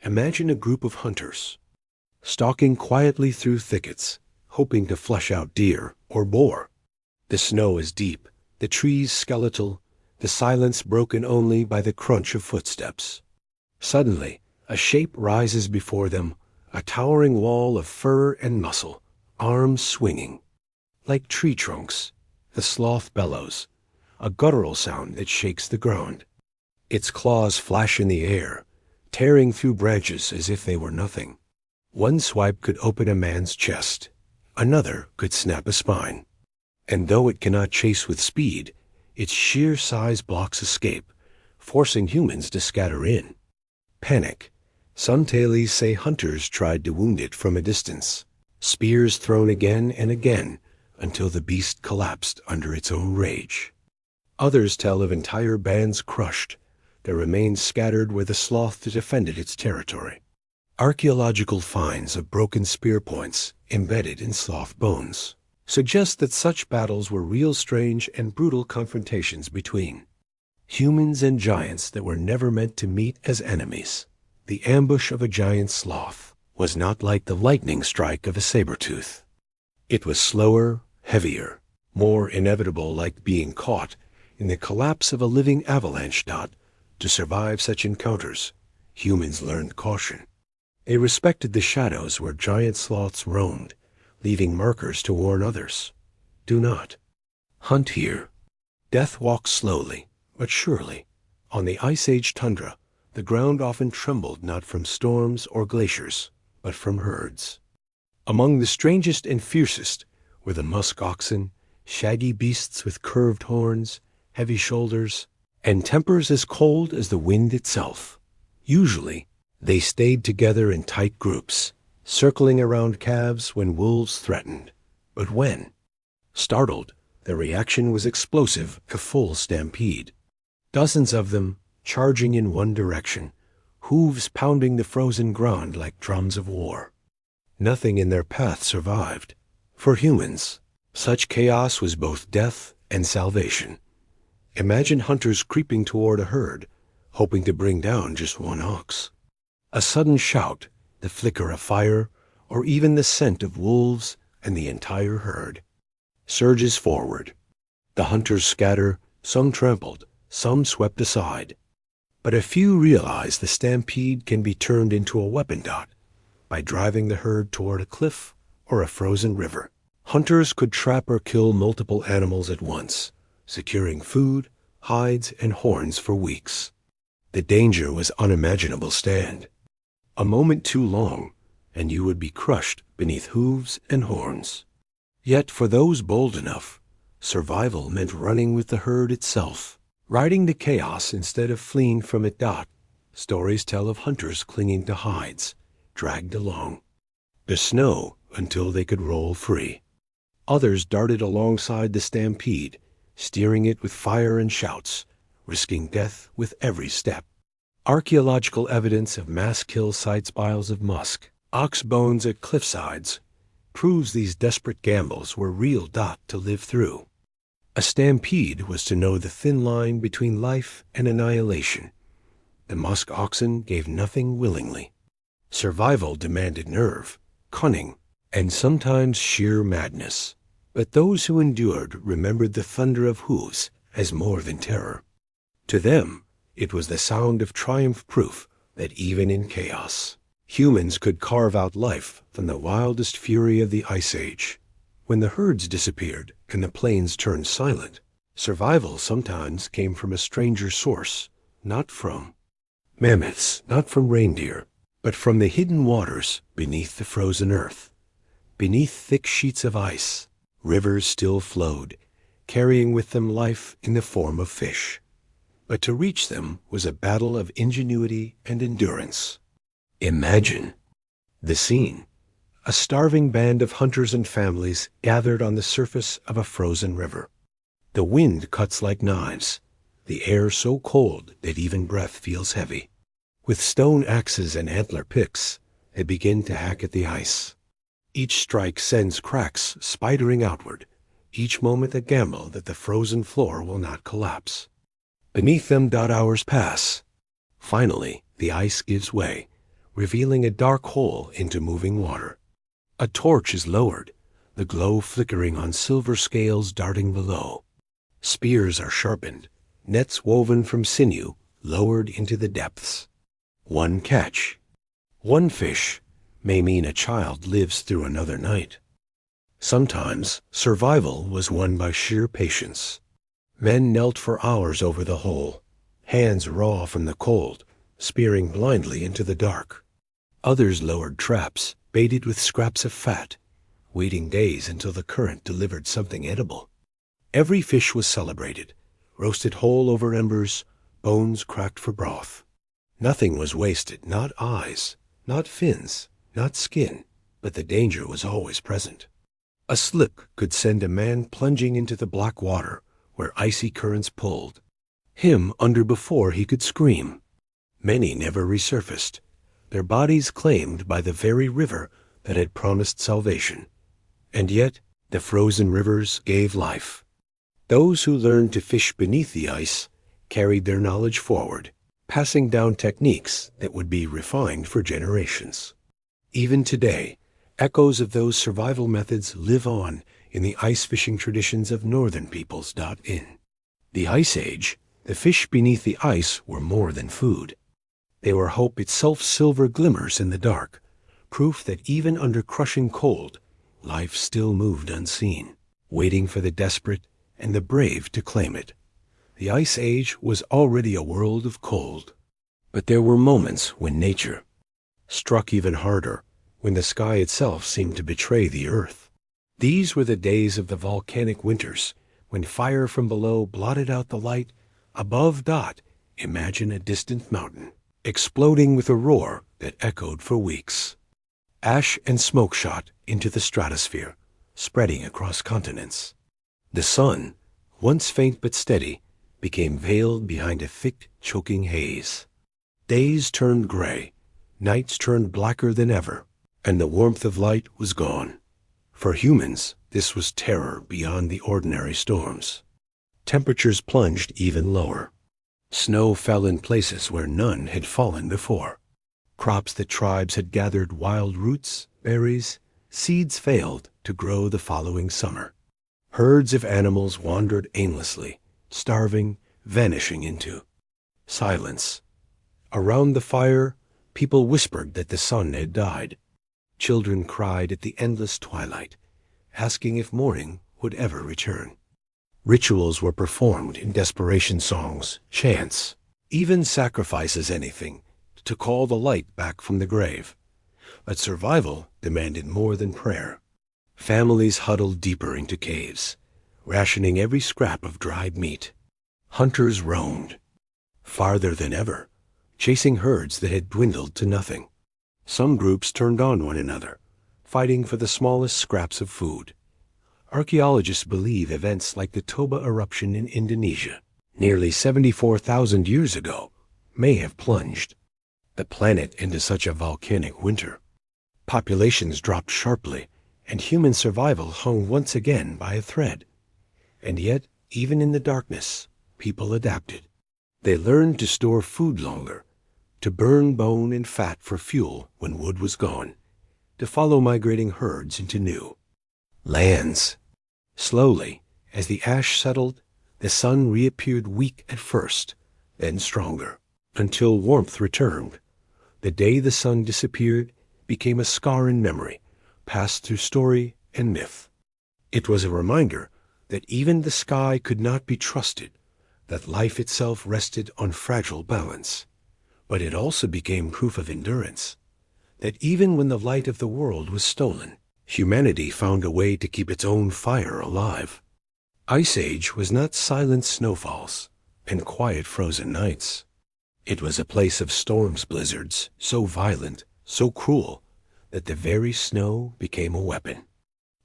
Imagine a group of hunters stalking quietly through thickets, hoping to flush out deer or boar. The snow is deep, the trees skeletal, the silence broken only by the crunch of footsteps. Suddenly, a shape rises before them, a towering wall of fur and muscle, arms swinging. Like tree trunks, the sloth bellows, a guttural sound that shakes the ground. Its claws flash in the air, tearing through branches as if they were nothing. One swipe could open a man's chest, another could snap a spine. And though it cannot chase with speed, its sheer size blocks escape, forcing humans to scatter in. Panic. Some tales say hunters tried to wound it from a distance, spears thrown again and again until the beast collapsed under its own rage. Others tell of entire bands crushed, their remains scattered where the sloth defended its territory. Archaeological finds of broken spear points embedded in sloth bones suggest that such battles were real strange and brutal confrontations between humans and giants that were never meant to meet as enemies. The ambush of a giant sloth was not like the lightning strike of a saber-tooth. It was slower, heavier, more inevitable, like being caught in the collapse of a living avalanche. To survive such encounters, humans learned caution. They respected the shadows where giant sloths roamed, leaving markers to warn others. Do not hunt here. Death walks slowly, but surely. On the Ice Age tundra, the ground often trembled not from storms or glaciers, but from herds. Among the strangest and fiercest were the musk oxen, shaggy beasts with curved horns, heavy shoulders, and tempers as cold as the wind itself. Usually, they stayed together in tight groups, circling around calves when wolves threatened. But when startled, their reaction was explosive, a full stampede. Dozens of them charging in one direction, hooves pounding the frozen ground like drums of war. Nothing in their path survived. For humans, such chaos was both death and salvation. Imagine hunters creeping toward a herd, hoping to bring down just one ox. A sudden shout, the flicker of fire, or even the scent of wolves, and the entire herd surges forward. The hunters scatter, some trampled, some swept aside. But a few realize the stampede can be turned into a weapon. By driving the herd toward a cliff or a frozen river, hunters could trap or kill multiple animals at once, securing food, hides, and horns for weeks. The danger was unimaginable. A moment too long, and you would be crushed beneath hooves and horns. Yet for those bold enough, survival meant running with the herd itself, riding the chaos instead of fleeing from it. Stories tell of hunters clinging to hides, dragged along the snow until they could roll free. Others darted alongside the stampede, steering it with fire and shouts, risking death with every step. Archaeological evidence of mass kill sites, piles of musk, ox bones at cliffsides, proves these desperate gambles were real. To live through a stampede was to know the thin line between life and annihilation. The musk oxen gave nothing willingly. Survival demanded nerve, cunning, and sometimes sheer madness. But those who endured remembered the thunder of hooves as more than terror. To them, it was the sound of triumph, proof that even in chaos, humans could carve out life from the wildest fury of the Ice Age. When the herds disappeared and the plains turned silent, survival sometimes came from a stranger source, not from mammoths, not from reindeer, but from the hidden waters beneath the frozen earth. Beneath thick sheets of ice, rivers still flowed, carrying with them life in the form of fish. But to reach them was a battle of ingenuity and endurance. Imagine the scene. A starving band of hunters and families gathered on the surface of a frozen river. The wind cuts like knives, the air so cold that even breath feels heavy. With stone axes and antler picks, they begin to hack at the ice. Each strike sends cracks spidering outward, each moment a gamble that the frozen floor will not collapse. Beneath them, hours pass. Finally, the ice gives way, revealing a dark hole into moving water. A torch is lowered, the glow flickering on silver scales darting below. Spears are sharpened, nets woven from sinew lowered into the depths. One catch, one fish, may mean a child lives through another night. Sometimes survival was won by sheer patience. Men knelt for hours over the hole, hands raw from the cold, spearing blindly into the dark. Others lowered traps, baited with scraps of fat, waiting days until the current delivered something edible. Every fish was celebrated, roasted whole over embers, bones cracked for broth. Nothing was wasted, not eyes, not fins, not skin, but the danger was always present. A slip could send a man plunging into the black water where icy currents pulled. him under before he could scream. Many never resurfaced, their bodies claimed by the very river that had promised salvation. And yet the frozen rivers gave life. Those who learned to fish beneath the ice carried their knowledge forward, passing down techniques that would be refined for generations. Even today, echoes of those survival methods live on in the ice fishing traditions of northern peoples. In the Ice Age, the fish beneath the ice were more than food. They were hope itself, silver glimmers in the dark, proof that even under crushing cold, life still moved unseen, waiting for the desperate and the brave to claim it. The Ice Age was already a world of cold. But there were moments when nature struck even harder, when the sky itself seemed to betray the earth. These were the days of the volcanic winters, when fire from below blotted out the light. Above, imagine a distant mountain, exploding with a roar that echoed for weeks. Ash and smoke shot into the stratosphere, spreading across continents. The sun, once faint but steady, became veiled behind a thick, choking haze. Days turned gray, nights turned blacker than ever, and the warmth of light was gone. For humans, this was terror beyond the ordinary storms. Temperatures plunged even lower. Snow fell in places where none had fallen before. Crops that tribes had gathered, wild roots, berries, seeds, failed to grow the following summer. Herds of animals wandered aimlessly, starving, vanishing into silence. Around the fire, people whispered that the sun had died. Children cried at the endless twilight, asking if morning would ever return. Rituals were performed in desperation, songs, chants, even sacrifices, anything to call the light back from the grave. But survival demanded more than prayer. Families huddled deeper into caves, rationing every scrap of dried meat. Hunters roamed, farther than ever, chasing herds that had dwindled to nothing. Some groups turned on one another, fighting for the smallest scraps of food. Archaeologists believe events like the Toba eruption in Indonesia, nearly 74,000 years ago, may have plunged the planet into such a volcanic winter. Populations dropped sharply, and human survival hung once again by a thread. And yet, even in the darkness, people adapted. They learned to store food longer, to burn bone and fat for fuel when wood was gone, to follow migrating herds into new lands. Slowly, as the ash settled, the sun reappeared, weak at first, then stronger, until warmth returned. The day the sun disappeared became a scar in memory, passed through story and myth. It was a reminder that even the sky could not be trusted, that life itself rested on fragile balance. But it also became proof of endurance, that even when the light of the world was stolen, humanity found a way to keep its own fire alive. Ice Age was not silent snowfalls and quiet frozen nights. It was a place of storms, blizzards, so violent, so cruel, that the very snow became a weapon.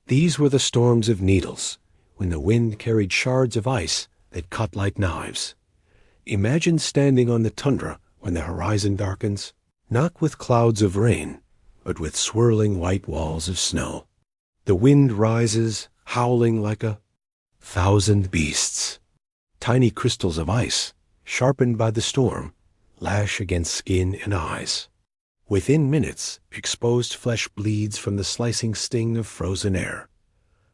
These were the storms of needles, when the wind carried shards of ice that cut like knives. Imagine standing on the tundra when the horizon darkens, not with clouds of rain, but with swirling white walls of snow. The wind rises, howling like 1,000 beasts. Tiny crystals of ice, sharpened by the storm, lash against skin and eyes. Within minutes, exposed flesh bleeds from the slicing sting of frozen air.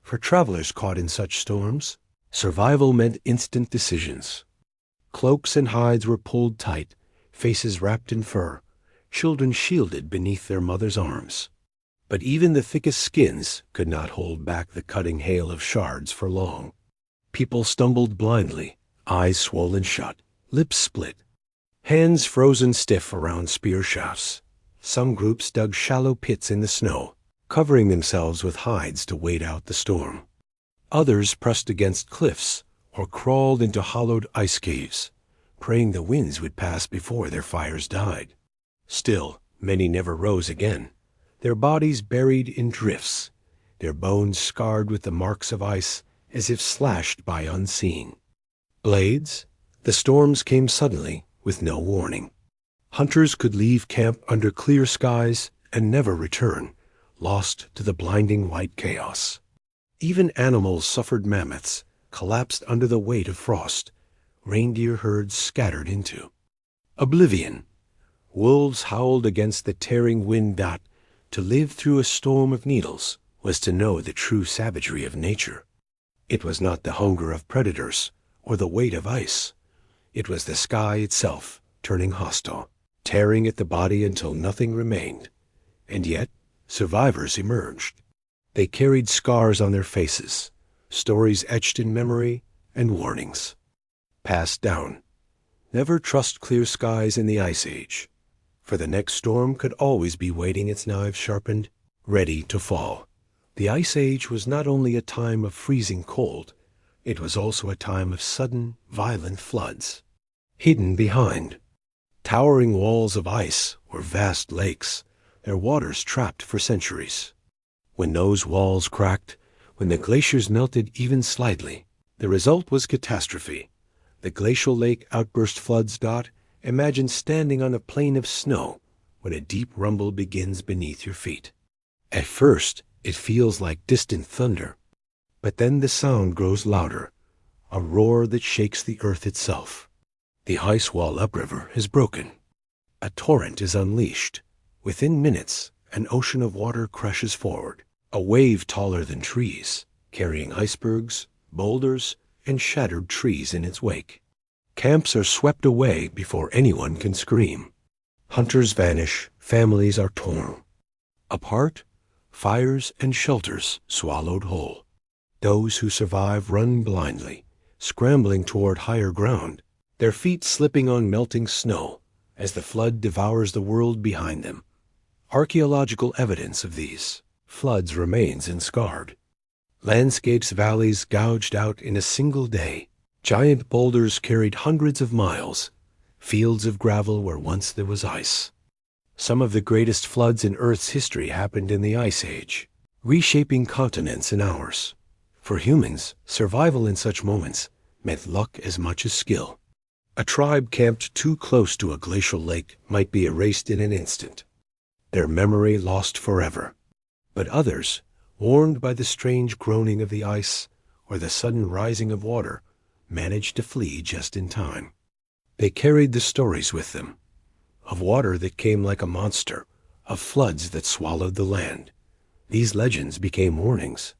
For travelers caught in such storms, survival meant instant decisions. Cloaks and hides were pulled tight, faces wrapped in fur, children shielded beneath their mothers' arms. But even the thickest skins could not hold back the cutting hail of shards for long. People stumbled blindly, eyes swollen shut, lips split, hands frozen stiff around spear shafts. Some groups dug shallow pits in the snow, covering themselves with hides to wait out the storm. Others pressed against cliffs or crawled into hollowed ice caves, praying the winds would pass before their fires died. Still, many never rose again, their bodies buried in drifts, their bones scarred with the marks of ice as if slashed by unseen. Blades, The storms came suddenly with no warning. Hunters could leave camp under clear skies and never return, lost to the blinding white chaos. Even animals suffered. Mammoths collapsed under the weight of frost. Reindeer herds scattered into oblivion. Wolves howled against the tearing wind. To live through a storm of needles was to know the true savagery of nature. It was not the hunger of predators or the weight of ice. It was the sky itself turning hostile, tearing at the body until nothing remained. And yet, survivors emerged. They carried scars on their faces, stories etched in memory, and warnings passed down. Never trust clear skies in the Ice Age, for the next storm could always be waiting, its knives sharpened, ready to fall. The Ice Age was not only a time of freezing cold, it was also a time of sudden, violent floods. Hidden behind towering walls of ice were vast lakes, their waters trapped for centuries. When those walls cracked, when the glaciers melted even slightly, the result was catastrophe. The glacial lake outburst floods. Imagine standing on a plain of snow when a deep rumble begins beneath your feet. At first, it feels like distant thunder, but then the sound grows louder, a roar that shakes the earth itself. The ice wall upriver is broken. A torrent is unleashed. Within minutes, an ocean of water crashes forward, a wave taller than trees, carrying icebergs, boulders, and shattered trees in its wake. Camps are swept away before anyone can scream. Hunters vanish, families are torn apart, fires and shelters swallowed whole. Those who survive run blindly, scrambling toward higher ground, their feet slipping on melting snow as the flood devours the world behind them. Archaeological evidence of these floods remains inscarred. Landscapes, valleys gouged out in a single day. Giant boulders carried hundreds of miles. Fields of gravel where once there was ice. Some of the greatest floods in Earth's history happened in the Ice Age, reshaping continents in hours. For humans, survival in such moments meant luck as much as skill. A tribe camped too close to a glacial lake might be erased in an instant, their memory lost forever. But others, warned by the strange groaning of the ice or the sudden rising of water, managed to flee just in time. They carried the stories with them, of water that came like a monster, of floods that swallowed the land. These legends became warnings.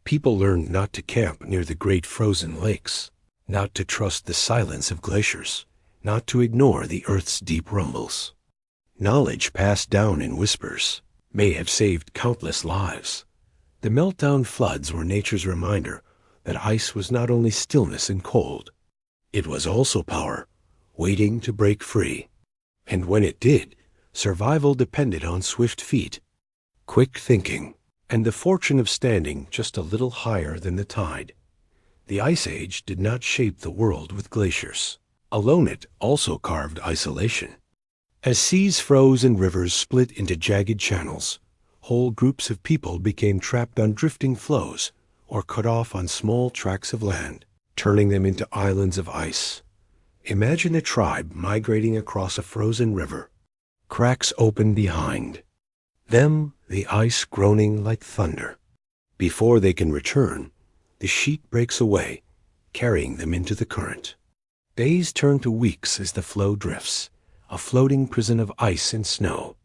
People learned not to camp near the great frozen lakes, not to trust the silence of glaciers, not to ignore the earth's deep rumbles. Knowledge passed down in whispers may have saved countless lives. The meltdown floods were nature's reminder that ice was not only stillness and cold, it was also power, waiting to break free. And when it did, survival depended on swift feet, quick thinking, and the fortune of standing just a little higher than the tide. The Ice Age did not shape the world with glaciers. Alone it also carved isolation. As seas froze and rivers split into jagged channels, whole groups of people became trapped on drifting flows or cut off on small tracts of land, turning them into islands of ice. Imagine a tribe migrating across a frozen river, cracks open behind them, the ice groaning like thunder. Before they can return, the sheet breaks away, carrying them into the current. Days turn to weeks as the flow drifts, a floating prison of ice and snow.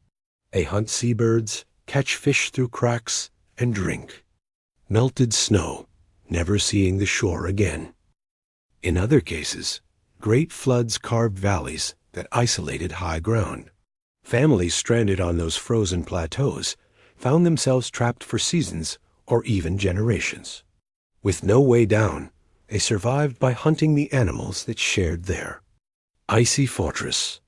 They hunt seabirds, catch fish through cracks, and drink melted snow, never seeing the shore again. In other cases, great floods carved valleys that isolated high ground. Families stranded on those frozen plateaus found themselves trapped for seasons or even generations. With no way down, they survived by hunting the animals that shared their icy fortress.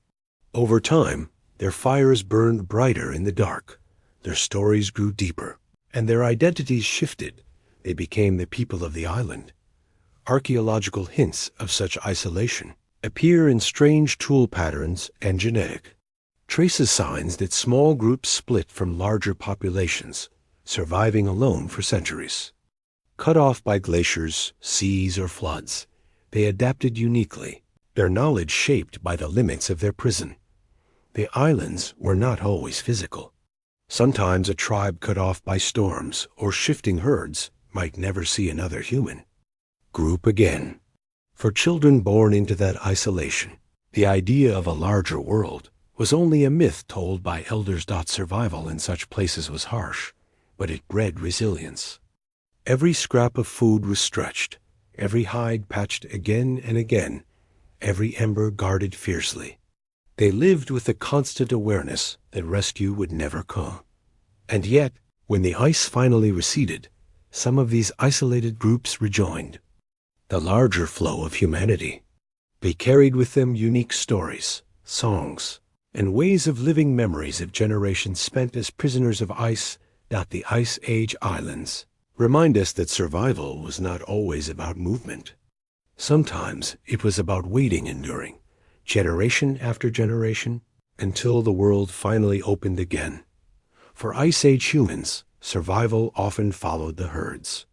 Over time, their fires burned brighter in the dark, their stories grew deeper, and their identities shifted. They became the people of the island. Archaeological hints of such isolation appear in strange tool patterns and genetic traces, signs that small groups split from larger populations, surviving alone for centuries. Cut off by glaciers, seas, or floods, they adapted uniquely. their knowledge shaped by the limits of their prison. The islands were not always physical. Sometimes a tribe cut off by storms or shifting herds might never see another human. Group again. For children born into that isolation, the idea of a larger world was only a myth told by elders. Survival in such places was harsh, but it bred resilience. Every scrap of food was stretched, every hide patched again and again, every ember guarded fiercely. They lived with the constant awareness that rescue would never come. And yet, when the ice finally receded, some of these isolated groups rejoined the larger flow of humanity. They carried with them unique stories, songs, and ways of living, memories of generations spent as prisoners of ice. The Ice Age islands remind us that survival was not always about movement. Sometimes it was about waiting, enduring, generation after generation, until the world finally opened again. For Ice Age humans, survival often followed the herds.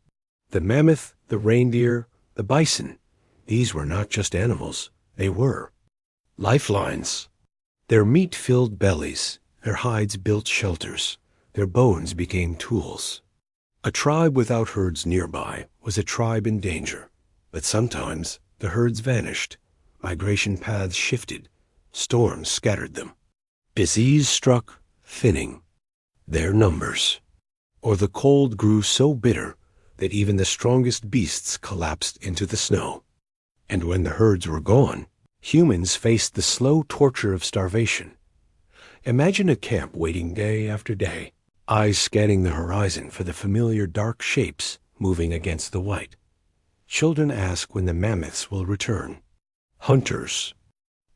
The mammoth, the reindeer, the bison, these were not just animals, they were lifelines. Their meat filled bellies, their hides built shelters, their bones became tools. A tribe without herds nearby was a tribe in danger, but sometimes the herds vanished, migration paths shifted, storms scattered them. Disease struck, thinning their numbers. Or the cold grew so bitter that even the strongest beasts collapsed into the snow. And when the herds were gone, humans faced the slow torture of starvation. Imagine a camp waiting day after day, eyes scanning the horizon for the familiar dark shapes moving against the white. Children ask when the mammoths will return. Hunters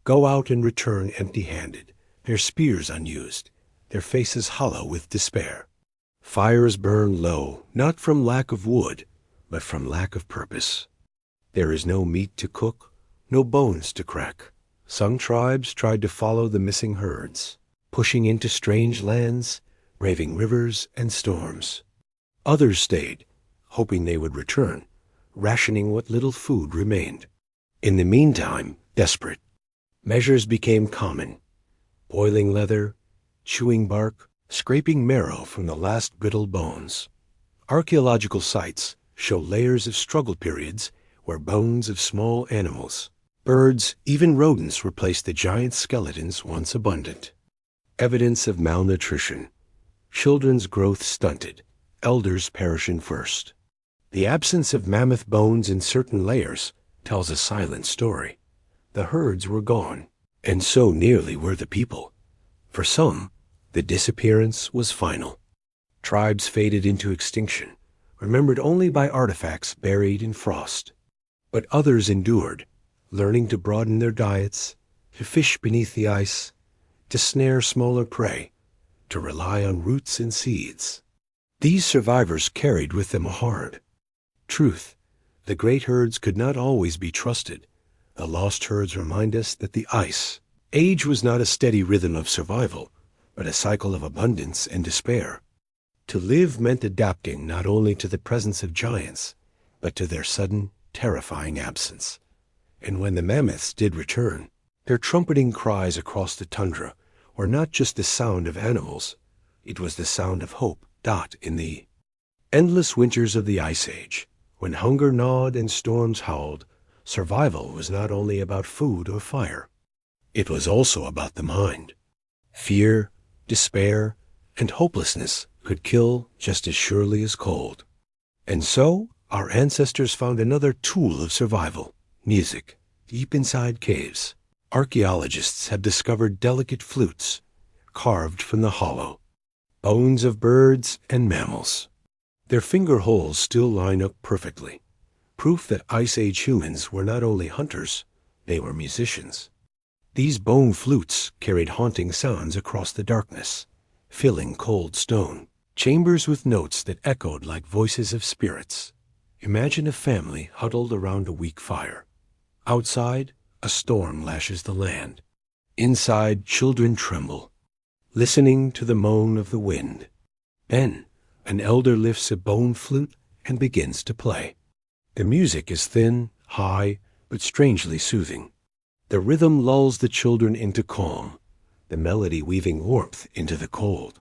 go out and return empty-handed, their spears unused, their faces hollow with despair. Fires burn low, not from lack of wood, but from lack of purpose. There is no meat to cook, no bones to crack. Some tribes tried to follow the missing herds, pushing into strange lands, braving rivers and storms. Others stayed, hoping they would return, rationing what little food remained. In the meantime, desperate measures became common: boiling leather, chewing bark, scraping marrow from the last brittle bones. Archaeological sites show layers of struggle periods where bones of small animals, birds, even rodents replaced the giant skeletons once abundant. Evidence of malnutrition. Children's growth stunted, elders perishing first. The absence of mammoth bones in certain layers tells a silent story. The herds were gone, and so nearly were the people. For some, the disappearance was final. Tribes faded into extinction, remembered only by artifacts buried in frost. But others endured, learning to broaden their diets, to fish beneath the ice, to snare smaller prey, to rely on roots and seeds. These survivors carried with them a hard truth. The great herds could not always be trusted. The lost herds remind us that the ice age was not a steady rhythm of survival, but a cycle of abundance and despair. To live meant adapting not only to the presence of giants, but to their sudden, terrifying absence. And when the mammoths did return, their trumpeting cries across the tundra were not just the sound of animals, it was the sound of hope. In the endless winters of the Ice Age, when hunger gnawed and storms howled, survival was not only about food or fire. It was also about the mind. Fear, despair, and hopelessness could kill just as surely as cold. And so, our ancestors found another tool of survival: music, deep inside caves. Archaeologists have discovered delicate flutes, carved from the hollow bones of birds and mammals. Their finger holes still line up perfectly, proof that Ice Age humans were not only hunters, they were musicians. These bone flutes carried haunting sounds across the darkness, filling cold stone chambers with notes that echoed like voices of spirits. Imagine a family huddled around a weak fire. Outside, a storm lashes the land. Inside, children tremble, listening to the moan of the wind. Then, an elder lifts a bone flute and begins to play. The music is thin, high, but strangely soothing. The rhythm lulls the children into calm, the melody weaving warmth into the cold.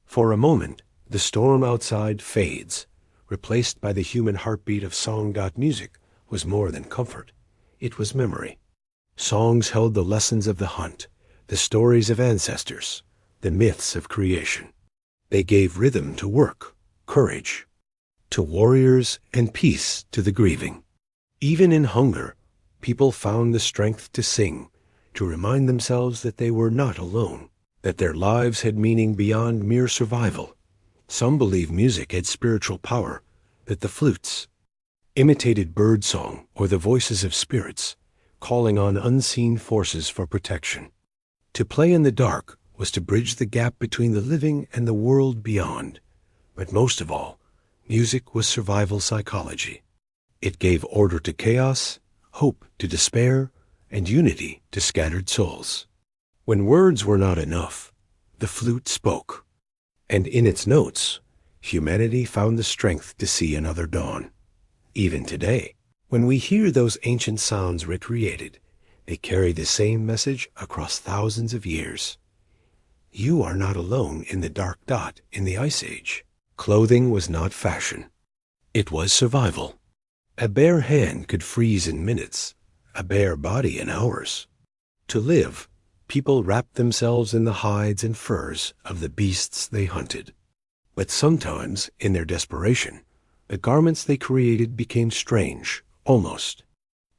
For a moment, the storm outside fades, replaced by the human heartbeat of song. Music was more than comfort. It was memory. Songs held the lessons of the hunt, the stories of ancestors, the myths of creation. They gave rhythm to work, courage to warriors, and peace to the grieving. Even in hunger, people found the strength to sing, to remind themselves that they were not alone, that their lives had meaning beyond mere survival. Some believe music had spiritual power, that the flutes imitated birdsong or the voices of spirits, calling on unseen forces for protection. To play in the dark was to bridge the gap between the living and the world beyond. But most of all, music was survival psychology. It gave order to chaos, hope to despair, and unity to scattered souls. When words were not enough, the flute spoke, and in its notes, humanity found the strength to see another dawn. Even today, when we hear those ancient sounds recreated, they carry the same message across thousands of years. You are not alone in the dark dot in the Ice Age. Clothing was not fashion. It was survival. A bare hand could freeze in minutes, a bare body in hours. To live, people wrapped themselves in the hides and furs of the beasts they hunted. But sometimes, in their desperation, the garments they created became strange, almost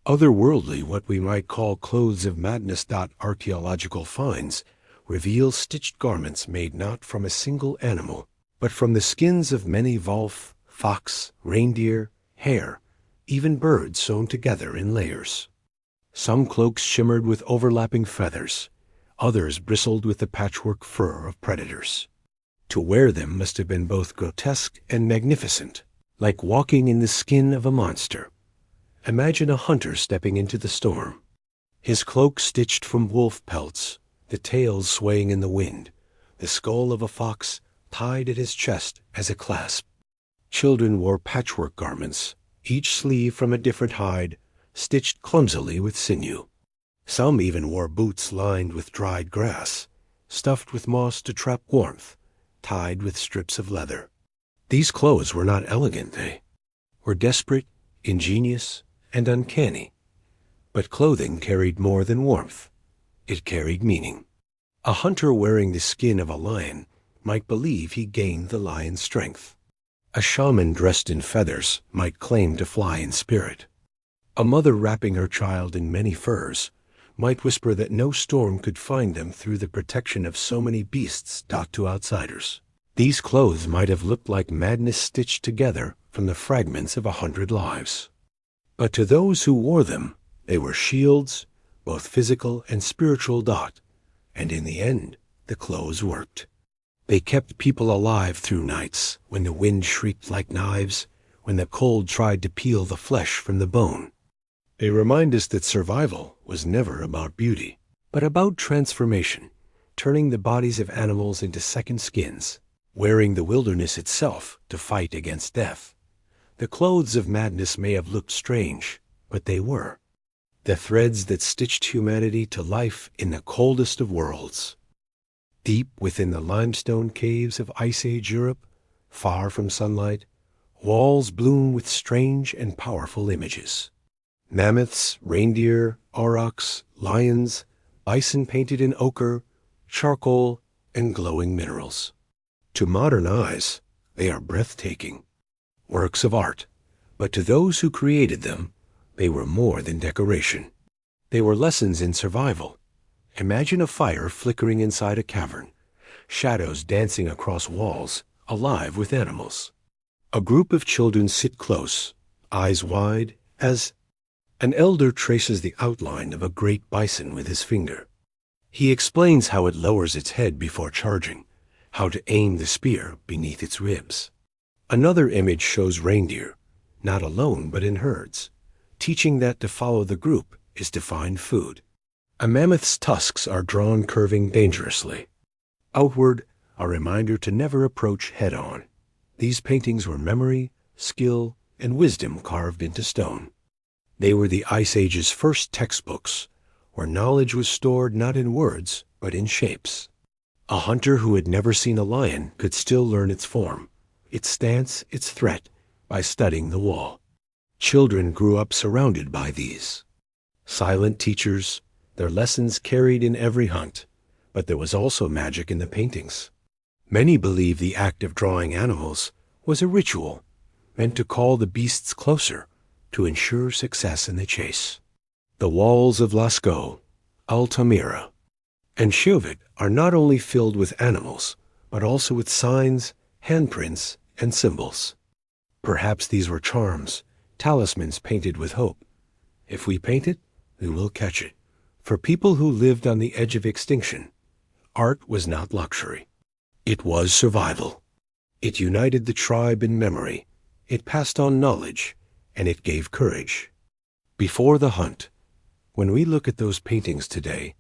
otherworldly. What we might call clothes of madness. Archaeological finds reveal stitched garments made not from a single animal, but from the skins of many wolf, fox, reindeer, hare, even birds sewn together in layers. Some cloaks shimmered with overlapping feathers, others bristled with the patchwork fur of predators. To wear them must have been both grotesque and magnificent, like walking in the skin of a monster. Imagine a hunter stepping into the storm, his cloak stitched from wolf pelts, the tails swaying in the wind, the skull of a fox tied at his chest as a clasp. Children wore patchwork garments, each sleeve from a different hide, stitched clumsily with sinew. Some even wore boots lined with dried grass, stuffed with moss to trap warmth, tied with strips of leather. These clothes were not elegant, they were desperate, ingenious, and uncanny. But clothing carried more than warmth. It carried meaning. A hunter wearing the skin of a lion might believe he gained the lion's strength. A shaman dressed in feathers might claim to fly in spirit. A mother wrapping her child in many furs might whisper that no storm could find them through the protection of so many beasts. To outsiders, these clothes might have looked like madness stitched together from the fragments of 100 lives. But to those who wore them, they were shields, both physical and spiritual. And in the end, the clothes worked. They kept people alive through nights when the wind shrieked like knives, when the cold tried to peel the flesh from the bone. They remind us that survival was never about beauty, but about transformation, turning the bodies of animals into second skins, wearing the wilderness itself to fight against death. The clothes of madness may have looked strange, but they were the threads that stitched humanity to life in the coldest of worlds. Deep within the limestone caves of Ice Age Europe, far from sunlight, walls bloom with strange and powerful images. Mammoths, reindeer, aurochs, lions, bison painted in ochre, charcoal, and glowing minerals. To modern eyes, they are breathtaking, works of art, but to those who created them, they were more than decoration. They were lessons in survival. Imagine a fire flickering inside a cavern, shadows dancing across walls, alive with animals. A group of children sit close, eyes wide, as an elder traces the outline of a great bison with his finger. He explains how it lowers its head before charging, how to aim the spear beneath its ribs. Another image shows reindeer, not alone but in herds, teaching that to follow the group is to find food. A mammoth's tusks are drawn curving dangerously. Outward, a reminder to never approach head-on. These paintings were memory, skill, and wisdom carved into stone. They were the Ice Age's first textbooks, where knowledge was stored not in words, but in shapes. A hunter who had never seen a lion could still learn its form, its stance, its threat, by studying the wall. Children grew up surrounded by these silent teachers, their lessons carried in every hunt, but there was also magic in the paintings. Many believe the act of drawing animals was a ritual meant to call the beasts closer to ensure success in the chase. The walls of Lascaux, Altamira, and Chauvet are not only filled with animals, but also with signs, handprints, and symbols. Perhaps these were charms, talismans painted with hope. If we paint it, we will catch it. For people who lived on the edge of extinction, art was not luxury. It was survival. It united the tribe in memory. It passed on knowledge, and it gave courage. Before the hunt, when we look at those paintings today,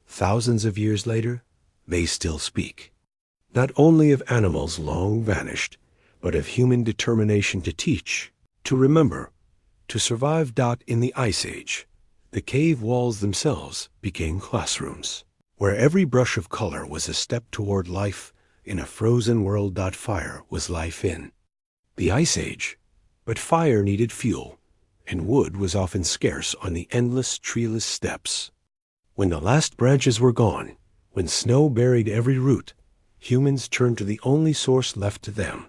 thousands of years later, they still speak. Not only of animals long vanished, but of human determination to teach, to remember, to survive. In the Ice Age, the cave walls themselves became classrooms, where every brush of color was a step toward life in a frozen world. Fire was life in the Ice Age, but fire needed fuel, and wood was often scarce on the endless treeless steppes. When the last branches were gone, when snow buried every root, humans turned to the only source left to them.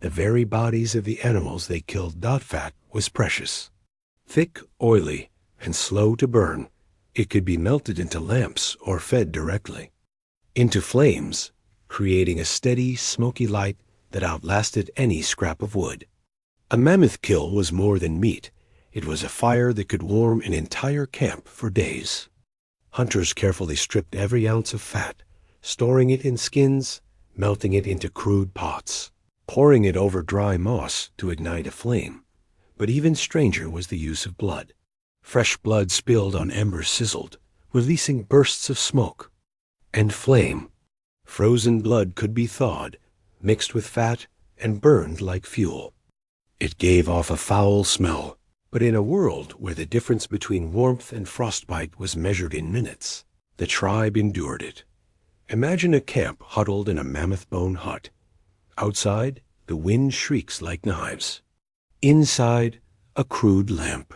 The very bodies of the animals they killed. Fat was precious. Thick, oily, and slow to burn, it could be melted into lamps or fed directly into flames, creating a steady, smoky light that outlasted any scrap of wood. A mammoth kill was more than meat. It was a fire that could warm an entire camp for days. Hunters carefully stripped every ounce of fat, storing it in skins, melting it into crude pots, pouring it over dry moss to ignite a flame. But even stranger was the use of blood. Fresh blood spilled on embers sizzled, releasing bursts of smoke and flame. Frozen blood could be thawed, mixed with fat, and burned like fuel. It gave off a foul smell, but in a world where the difference between warmth and frostbite was measured in minutes, the tribe endured it. Imagine a camp huddled in a mammoth bone hut. Outside, the wind shrieks like knives. Inside, a crude lamp.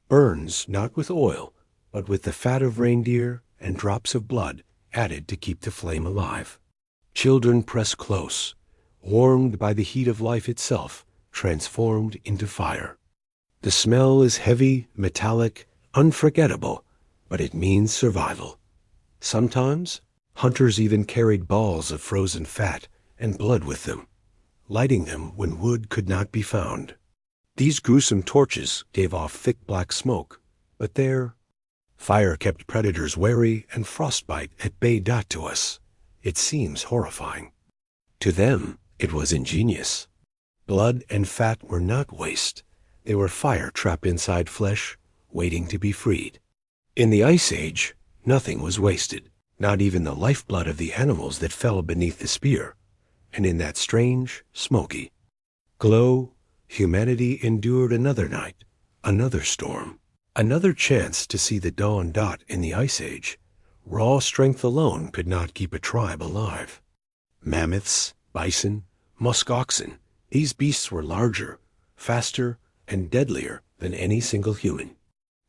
Burns not with oil, but with the fat of reindeer and drops of blood added to keep the flame alive. Children press close, warmed by the heat of life itself, transformed into fire. The smell is heavy, metallic, unforgettable, but it means survival. Sometimes, hunters even carried balls of frozen fat and blood with them, lighting them when wood could not be found. These gruesome torches gave off thick black smoke, but their fire kept predators wary and frostbite at bay. To us, it seems horrifying. To them, it was ingenious. Blood and fat were not waste. They were fire trapped inside flesh, waiting to be freed. In the Ice Age, nothing was wasted, not even the lifeblood of the animals that fell beneath the spear. And in that strange, smoky glow, humanity endured another night, another storm, another chance to see the dawn. In the Ice Age, raw strength alone could not keep a tribe alive. Mammoths, bison, musk oxen, these beasts were larger, faster, and deadlier than any single human.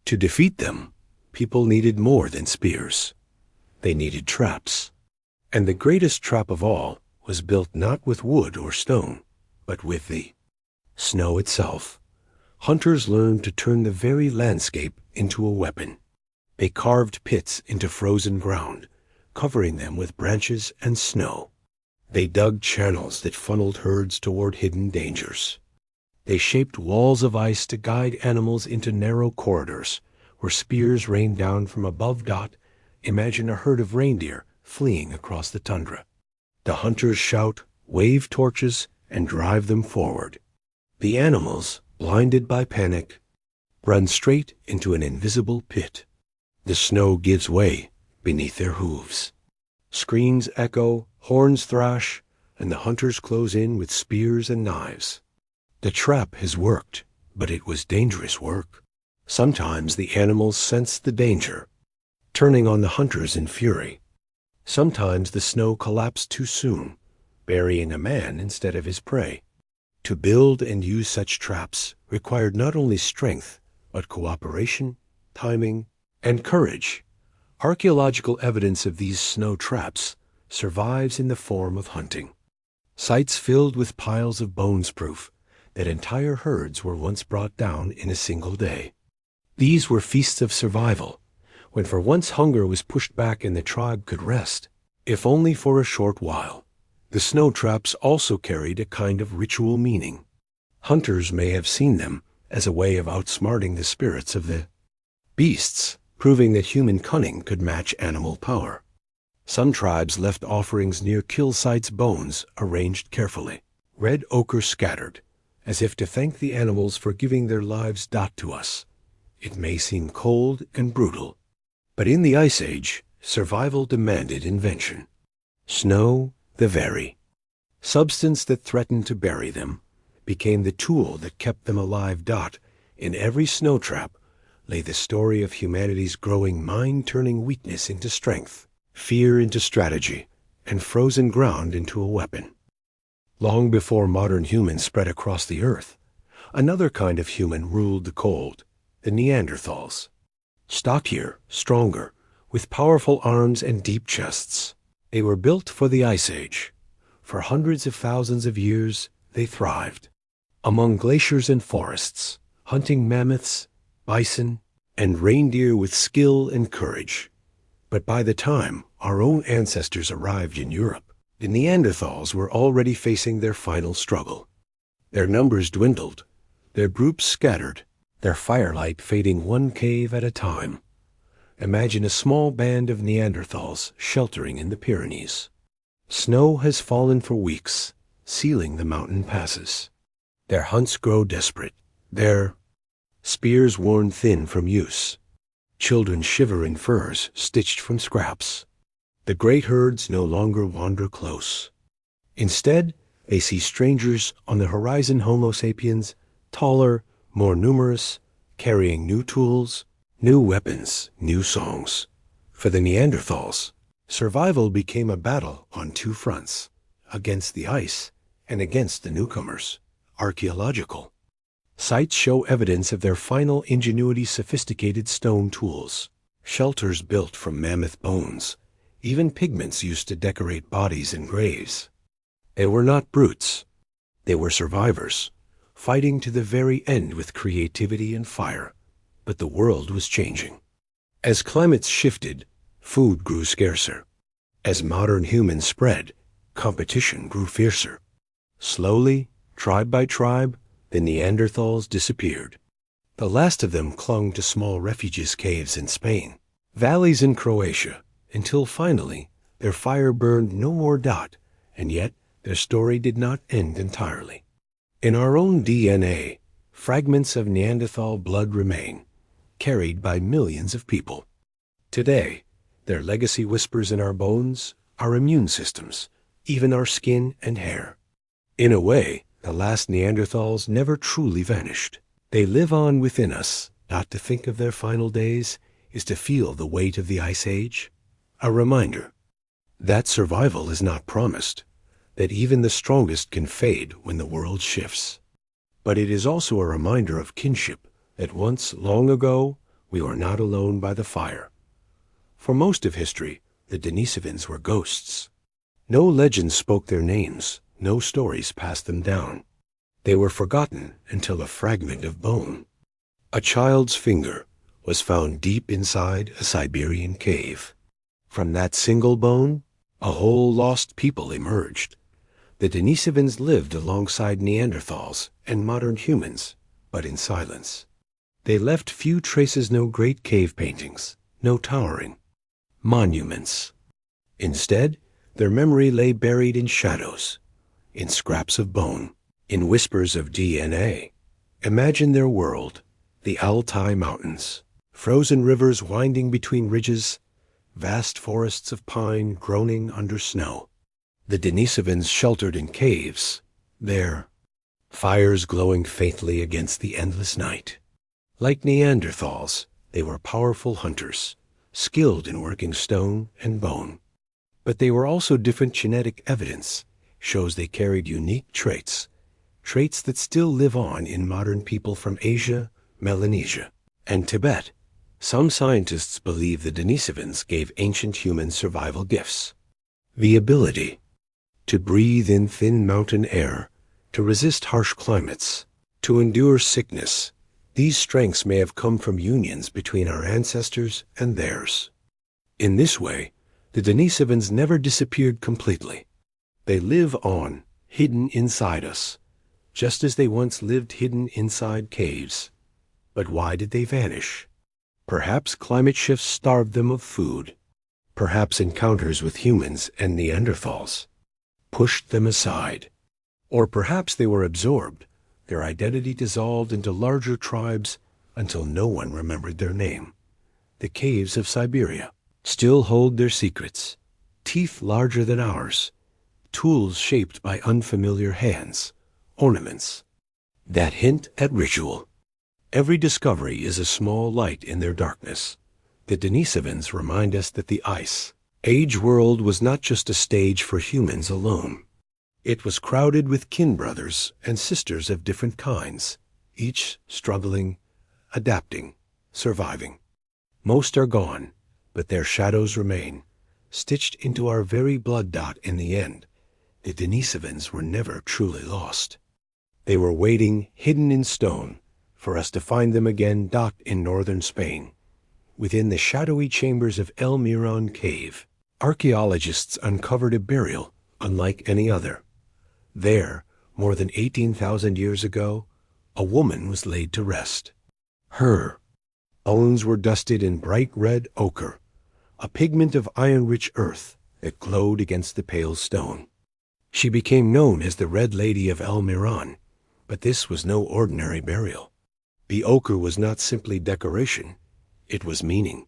To defeat them, people needed more than spears. They needed traps. And the greatest trap of all was built not with wood or stone, but with the snow itself. Hunters learned to turn the very landscape into a weapon. They carved pits into frozen ground, covering them with branches and snow. They dug channels that funneled herds toward hidden dangers. They shaped walls of ice to guide animals into narrow corridors, where spears rained down from above. Imagine a herd of reindeer fleeing across the tundra. The hunters shout, wave torches, and drive them forward. The animals, blinded by panic, run straight into an invisible pit. The snow gives way beneath their hooves. Screams echo, horns thrash, and the hunters close in with spears and knives. The trap has worked, but it was dangerous work. Sometimes the animals sensed the danger. turning on the hunters in fury. Sometimes the snow collapsed too soon, burying a man instead of his prey. To build and use such traps required not only strength, but cooperation, timing, and courage. Archaeological evidence of these snow traps survives in the form of hunting. Sites filled with piles of bones proof that entire herds were once brought down in a single day. These were feasts of survival, when for once hunger was pushed back and the tribe could rest, if only for a short while. The snow traps also carried a kind of ritual meaning. Hunters may have seen them as a way of outsmarting the spirits of the beasts, proving that human cunning could match animal power. Some tribes left offerings near kill sites' bones arranged carefully, red ochre scattered, as if to thank the animals for giving their lives to us. It may seem cold and brutal, but in the Ice Age, survival demanded invention. Snow, the very substance that threatened to bury them, became the tool that kept them alive. In every snow trap lay the story of humanity's growing mind turning weakness into strength, fear into strategy, and frozen ground into a weapon. Long before modern humans spread across the earth, another kind of human ruled the cold, the Neanderthals. Stockier, stronger, with powerful arms and deep chests. They were built for the Ice Age. For hundreds of thousands of years, they thrived. Among glaciers and forests, hunting mammoths, bison, and reindeer with skill and courage. But by the time our own ancestors arrived in Europe, the Neanderthals were already facing their final struggle. Their numbers dwindled, their groups scattered, their firelight fading one cave at a time. Imagine a small band of Neanderthals sheltering in the Pyrenees. Snow has fallen for weeks, sealing the mountain passes. Their hunts grow desperate, their spears worn thin from use. Children shiver in furs stitched from scraps. The great herds no longer wander close. Instead, they see strangers on the horizon. Homo sapiens, taller, more numerous, carrying new tools, new weapons, new songs. For the Neanderthals, survival became a battle on two fronts, against the ice and against the newcomers. Archaeological sites show evidence of their final ingenuity, sophisticated stone tools, shelters built from mammoth bones, even pigments used to decorate bodies and graves. They were not brutes. They were survivors, fighting to the very end with creativity and fire. But the world was changing. As climates shifted, food grew scarcer. As modern humans spread, competition grew fiercer. Slowly, tribe by tribe, the Neanderthals disappeared. The last of them clung to small refuges, caves in Spain, valleys in Croatia, until finally their fire burned no more. And yet their story did not end entirely. In our own DNA, fragments of Neanderthal blood remain, carried by millions of people. Today, their legacy whispers in our bones, our immune systems, even our skin and hair. In a way, the last Neanderthals never truly vanished. They live on within us. Not to think of their final days is to feel the weight of the Ice Age. A reminder that survival is not promised, that even the strongest can fade when the world shifts. But it is also a reminder of kinship, that once, long ago, we were not alone by the fire. For most of history, the Denisovans were ghosts. No legends spoke their names, no stories passed them down. They were forgotten until a fragment of bone, a child's finger, was found deep inside a Siberian cave. From that single bone, a whole lost people emerged. The Denisovans lived alongside Neanderthals and modern humans, but in silence. They left few traces, no great cave paintings, no towering monuments. Instead, their memory lay buried in shadows, in scraps of bone, in whispers of DNA. Imagine their world, the Altai Mountains, frozen rivers winding between ridges, vast forests of pine groaning under snow. The Denisovans sheltered in caves, their fires glowing faintly against the endless night. Like Neanderthals, they were powerful hunters, skilled in working stone and bone. But they were also different. Genetic evidence shows they carried unique traits that still live on in modern people from Asia, Melanesia, and Tibet. Some scientists believe the Denisovans gave ancient humans survival gifts. The ability to breathe in thin mountain air, to resist harsh climates, to endure sickness. These strengths may have come from unions between our ancestors and theirs. In this way, the Denisovans never disappeared completely. They live on, hidden inside us, just as they once lived hidden inside caves. But why did they vanish? Perhaps climate shifts starved them of food. Perhaps encounters with humans and Neanderthals pushed them aside. Or perhaps they were absorbed, their identity dissolved into larger tribes until no one remembered their name. The caves of Siberia still hold their secrets, teeth larger than ours, tools shaped by unfamiliar hands, ornaments that hint at ritual. Every discovery is a small light in their darkness. The Denisovans remind us that the Ice Age world was not just a stage for humans alone. It was crowded with kin brothers and sisters of different kinds, each struggling, adapting, surviving. Most are gone, but their shadows remain, stitched into our very blood dot. In the end, the Denisovans were never truly lost. They were waiting, hidden in stone, for us to find them again. In northern Spain, within the shadowy chambers of El Miron Cave, archaeologists uncovered a burial unlike any other. There, more than 18,000 years ago, a woman was laid to rest. Her bones were dusted in bright red ochre, a pigment of iron-rich earth that glowed against the pale stone. She became known as the Red Lady of El Miron, but this was no ordinary burial. The ochre was not simply decoration, it was meaning.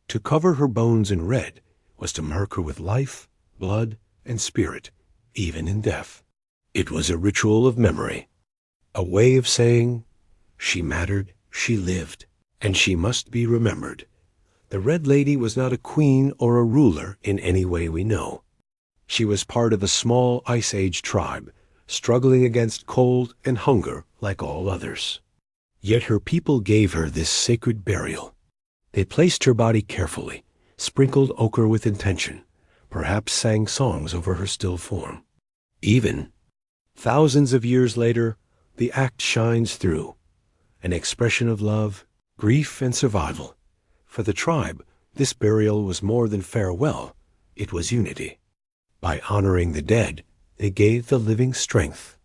To cover her bones in red was to mark her with life, blood, and spirit, even in death. It was a ritual of memory, a way of saying, she mattered, she lived, and she must be remembered. The Red Lady was not a queen or a ruler in any way we know. She was part of a small Ice Age tribe, struggling against cold and hunger like all others. Yet her people gave her this sacred burial. They placed her body carefully, sprinkled ochre with intention, perhaps sang songs over her still form. Even thousands of years later, the act shines through, an expression of love, grief, and survival. For the tribe, this burial was more than farewell, it was unity. By honoring the dead, they gave the living strength.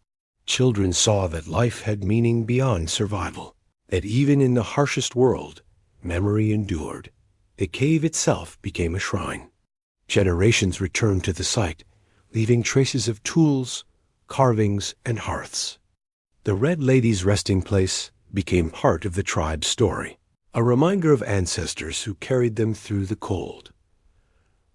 Children saw that life had meaning beyond survival, that even in the harshest world, memory endured. The cave itself became a shrine. Generations returned to the site, leaving traces of tools, carvings, and hearths. The Red Lady's resting place became part of the tribe's story, a reminder of ancestors who carried them through the cold.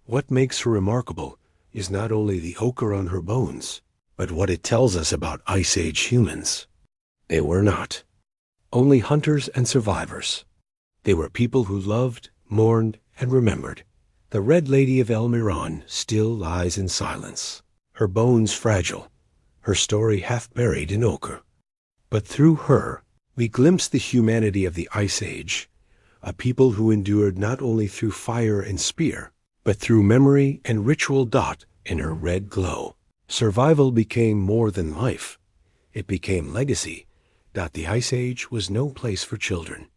What makes her remarkable is not only the ochre on her bones, but what it tells us about Ice Age humans. They were not only hunters and survivors. They were people who loved, mourned, and remembered. The Red Lady of El Miron still lies in silence, her bones fragile, her story half buried in ochre. But through her, we glimpse the humanity of the Ice Age, a people who endured not only through fire and spear, but through memory and ritual. In her red glow, survival became more than life. It became legacy. The Ice Age was no place for children.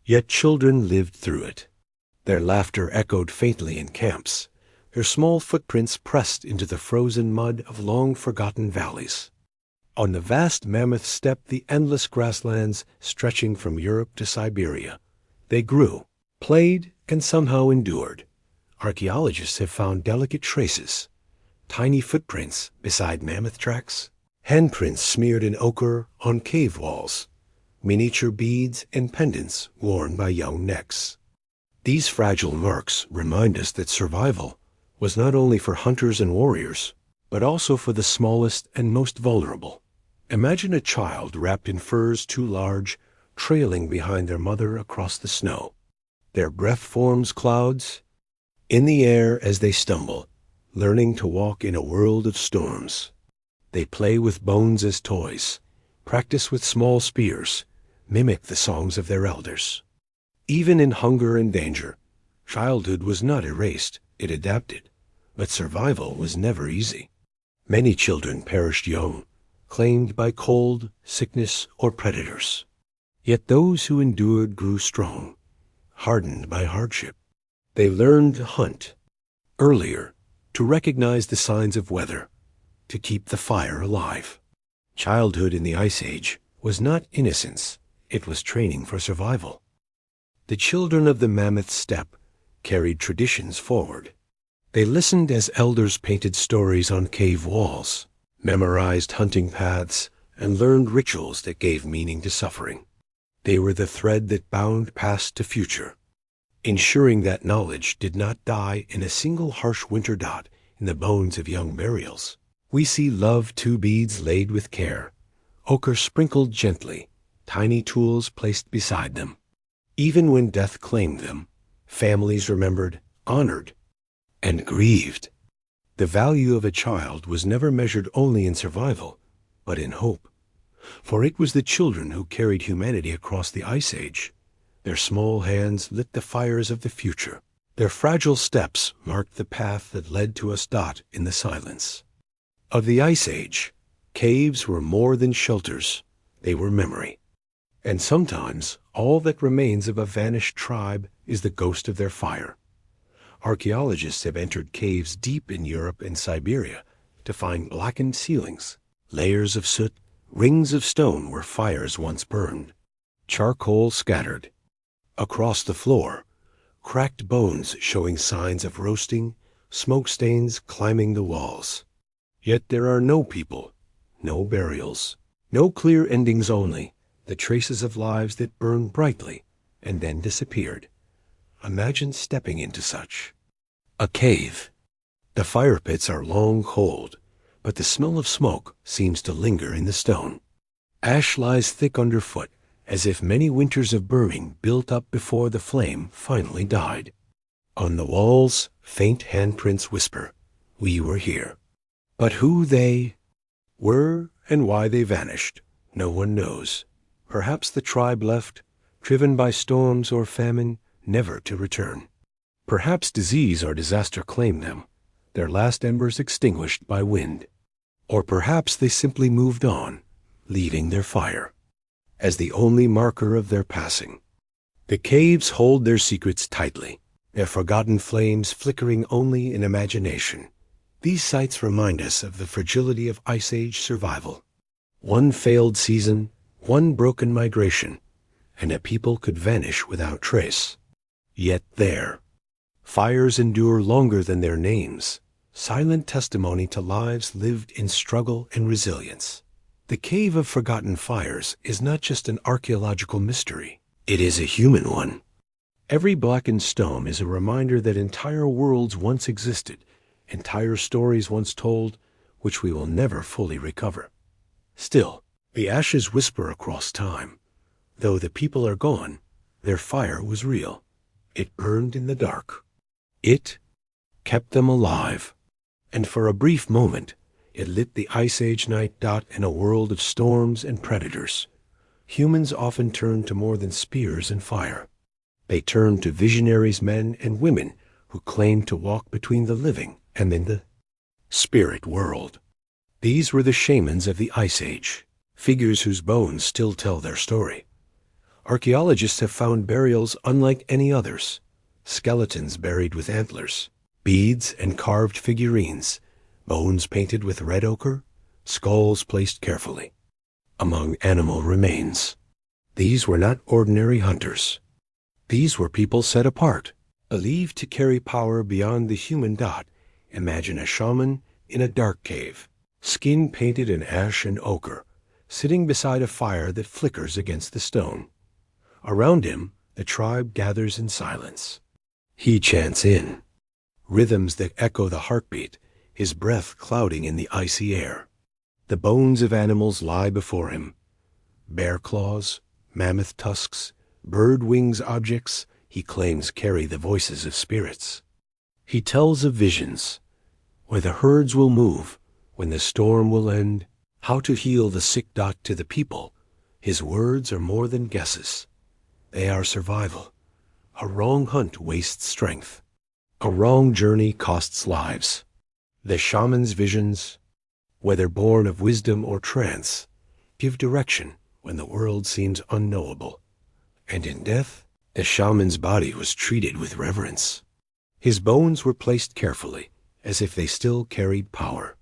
Yet children lived through it. Their laughter echoed faintly in camps, their small footprints pressed into the frozen mud of long-forgotten valleys. On the vast mammoth steppe, the endless grasslands stretching from Europe to Siberia, they grew, played, and somehow endured. Archaeologists have found delicate traces, tiny footprints beside mammoth tracks, handprints smeared in ochre on cave walls, miniature beads and pendants worn by young necks. These fragile marks remind us that survival was not only for hunters and warriors, but also for the smallest and most vulnerable. Imagine a child wrapped in furs too large, trailing behind their mother across the snow. Their breath forms clouds in the air as they stumble, learning to walk in a world of storms. They play with bones as toys, practice with small spears, mimic the songs of their elders. Even in hunger and danger, childhood was not erased, it adapted. But survival was never easy. Many children perished young, claimed by cold, sickness, or predators. Yet those who endured grew strong, hardened by hardship. They learned to hunt earlier, to recognize the signs of weather, to keep the fire alive. Childhood in the Ice Age was not innocence, it was training for survival. The children of the mammoth steppe carried traditions forward. They listened as elders painted stories on cave walls, memorized hunting paths, and learned rituals that gave meaning to suffering. They were the thread that bound past to future, ensuring that knowledge did not die in a single harsh winter dot in the bones of young burials. We see love 2 beads laid with care, ochre sprinkled gently, tiny tools placed beside them. Even when death claimed them, families remembered, honored, and grieved. The value of a child was never measured only in survival, but in hope. For it was the children who carried humanity across the Ice Age. Their small hands lit the fires of the future. Their fragile steps marked the path that led to us in the silence. Of the Ice Age, caves were more than shelters. They were memory. And sometimes all that remains of a vanished tribe is the ghost of their fire. Archaeologists have entered caves deep in Europe and Siberia to find blackened ceilings, layers of soot, rings of stone where fires once burned, charcoal scattered. Across the floor, cracked bones showing signs of roasting, smoke stains climbing the walls. Yet there are no people, no burials, no clear endings, only the traces of lives that burned brightly and then disappeared. Imagine stepping into such a cave. The fire pits are long cold, but the smell of smoke seems to linger in the stone. Ash lies thick underfoot, as if many winters of burning built up before the flame finally died. On the walls, faint handprints whisper, "We were here." But who they were and why they vanished, no one knows. Perhaps the tribe left, driven by storms or famine, never to return. Perhaps disease or disaster claimed them, their last embers extinguished by wind. Or perhaps they simply moved on, leaving their fire as the only marker of their passing. The caves hold their secrets tightly, their forgotten flames flickering only in imagination. These sites remind us of the fragility of Ice Age survival. One failed season, one broken migration, and a people could vanish without trace. Yet there, fires endure longer than their names, silent testimony to lives lived in struggle and resilience. The Cave of Forgotten Fires is not just an archaeological mystery, it is a human one. Every blackened stone is a reminder that entire worlds once existed, entire stories once told, which we will never fully recover. Still, the ashes whisper across time. Though the people are gone, their fire was real. It burned in the dark. It kept them alive. And for a brief moment, it lit the Ice Age night in a world of storms and predators. Humans often turn to more than spears and fire. They turn to visionaries, men and women who claim to walk between the living and in the spirit world. These were the shamans of the Ice Age, figures whose bones still tell their story. Archaeologists have found burials unlike any others, skeletons buried with antlers, beads and carved figurines, bones painted with red ochre, skulls placed carefully among animal remains. These were not ordinary hunters. These were people set apart, believed to carry power beyond the human dot. Imagine a shaman in a dark cave, skin painted in ash and ochre, sitting beside a fire that flickers against the stone. Around him, the tribe gathers in silence. He chants in rhythms that echo the heartbeat, his breath clouding in the icy air. The bones of animals lie before him. Bear claws, mammoth tusks, bird wings objects, he claims carry the voices of spirits. He tells of visions, where the herds will move, when the storm will end, how to heal the sick. To the people, his words are more than guesses. They are survival. A wrong hunt wastes strength. A wrong journey costs lives. The shaman's visions, whether born of wisdom or trance, give direction when the world seems unknowable. And in death, the shaman's body was treated with reverence. His bones were placed carefully, as if they still carried power.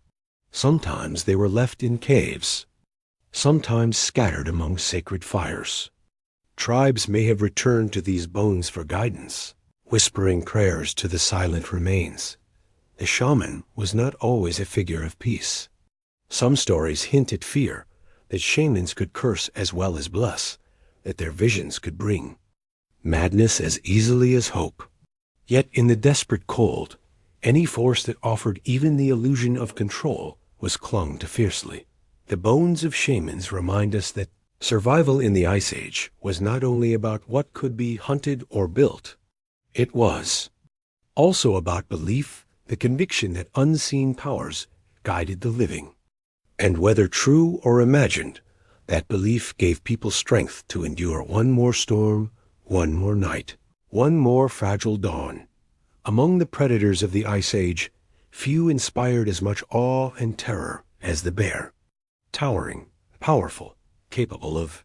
Sometimes they were left in caves, sometimes scattered among sacred fires. Tribes may have returned to these bones for guidance, whispering prayers to the silent remains. The shaman was not always a figure of peace. Some stories hint at fear, that shamans could curse as well as bless, that their visions could bring madness as easily as hope. Yet in the desperate cold, any force that offered even the illusion of control was clung to fiercely. The bones of shamans remind us that survival in the Ice Age was not only about what could be hunted or built. It was also about belief, the conviction that unseen powers guided the living. And whether true or imagined, that belief gave people strength to endure one more storm, one more night, one more fragile dawn. Among the predators of the Ice Age, few inspired as much awe and terror as the bear. Towering, powerful, capable of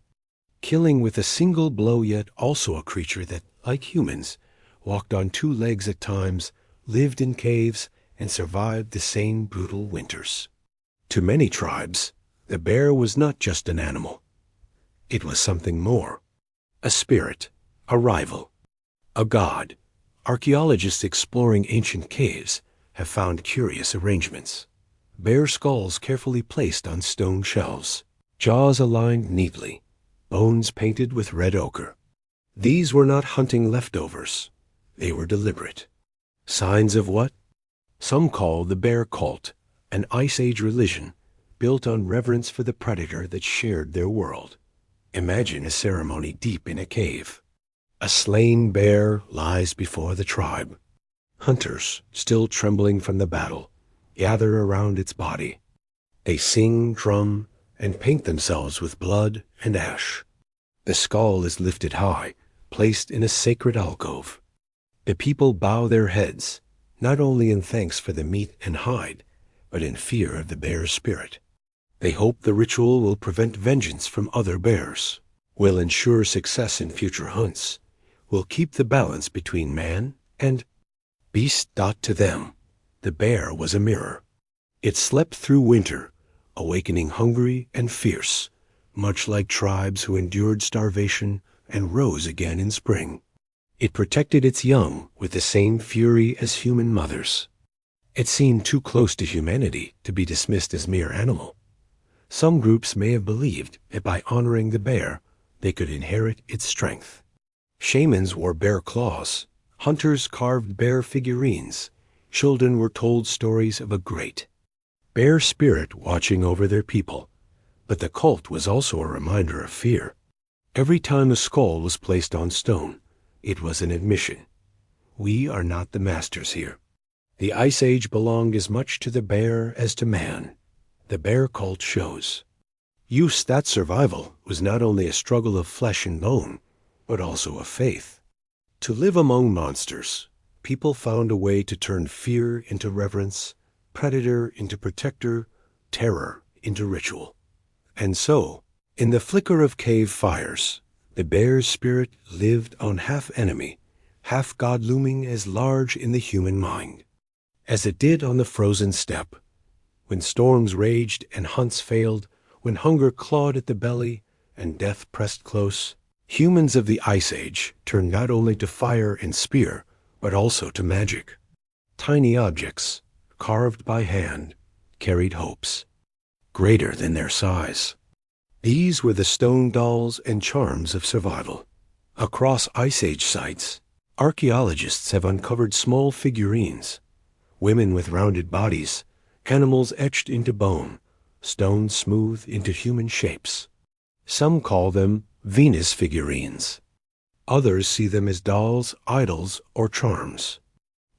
killing with a single blow, yet also a creature that, like humans, walked on two legs at times, lived in caves, and survived the same brutal winters. To many tribes, the bear was not just an animal. It was something more. A spirit, a rival, a god. Archaeologists exploring ancient caves have found curious arrangements. Bear skulls carefully placed on stone shelves, jaws aligned neatly, bones painted with red ochre. These were not hunting leftovers. They were deliberate. Signs of what? Some call the bear cult, an Ice Age religion built on reverence for the predator that shared their world. Imagine a ceremony deep in a cave. A slain bear lies before the tribe. Hunters, still trembling from the battle, gather around its body. They sing, drum, and paint themselves with blood and ash. The skull is lifted high, placed in a sacred alcove. The people bow their heads, not only in thanks for the meat and hide, but in fear of the bear's spirit. They hope the ritual will prevent vengeance from other bears, will ensure success in future hunts, will keep the balance between man and beast. To them, the bear was a mirror. It slept through winter, awakening hungry and fierce, much like tribes who endured starvation and rose again in spring. It protected its young with the same fury as human mothers. It seemed too close to humanity to be dismissed as mere animal. Some groups may have believed that by honoring the bear, they could inherit its strength. Shamans wore bear claws. Hunters carved bear figurines. Children were told stories of a great bear spirit watching over their people. But the cult was also a reminder of fear. Every time a skull was placed on stone, it was an admission. We are not the masters here. The Ice Age belonged as much to the bear as to man. The bear cult shows that survival was not only a struggle of flesh and bone, but also of faith. To live among monsters, people found a way to turn fear into reverence, predator into protector, terror into ritual. And so, in the flicker of cave fires, the bear's spirit lived on half enemy, half god, looming as large in the human mind as it did on the frozen steppe. When storms raged and hunts failed, when hunger clawed at the belly and death pressed close, humans of the Ice Age turned not only to fire and spear, but also to magic. Tiny objects, carved by hand, carried hopes greater than their size. These were the stone dolls and charms of survival. Across Ice Age sites, archaeologists have uncovered small figurines, women with rounded bodies, animals etched into bone, stones smoothed into human shapes. Some call them Venus figurines. Others see them as dolls, idols, or charms.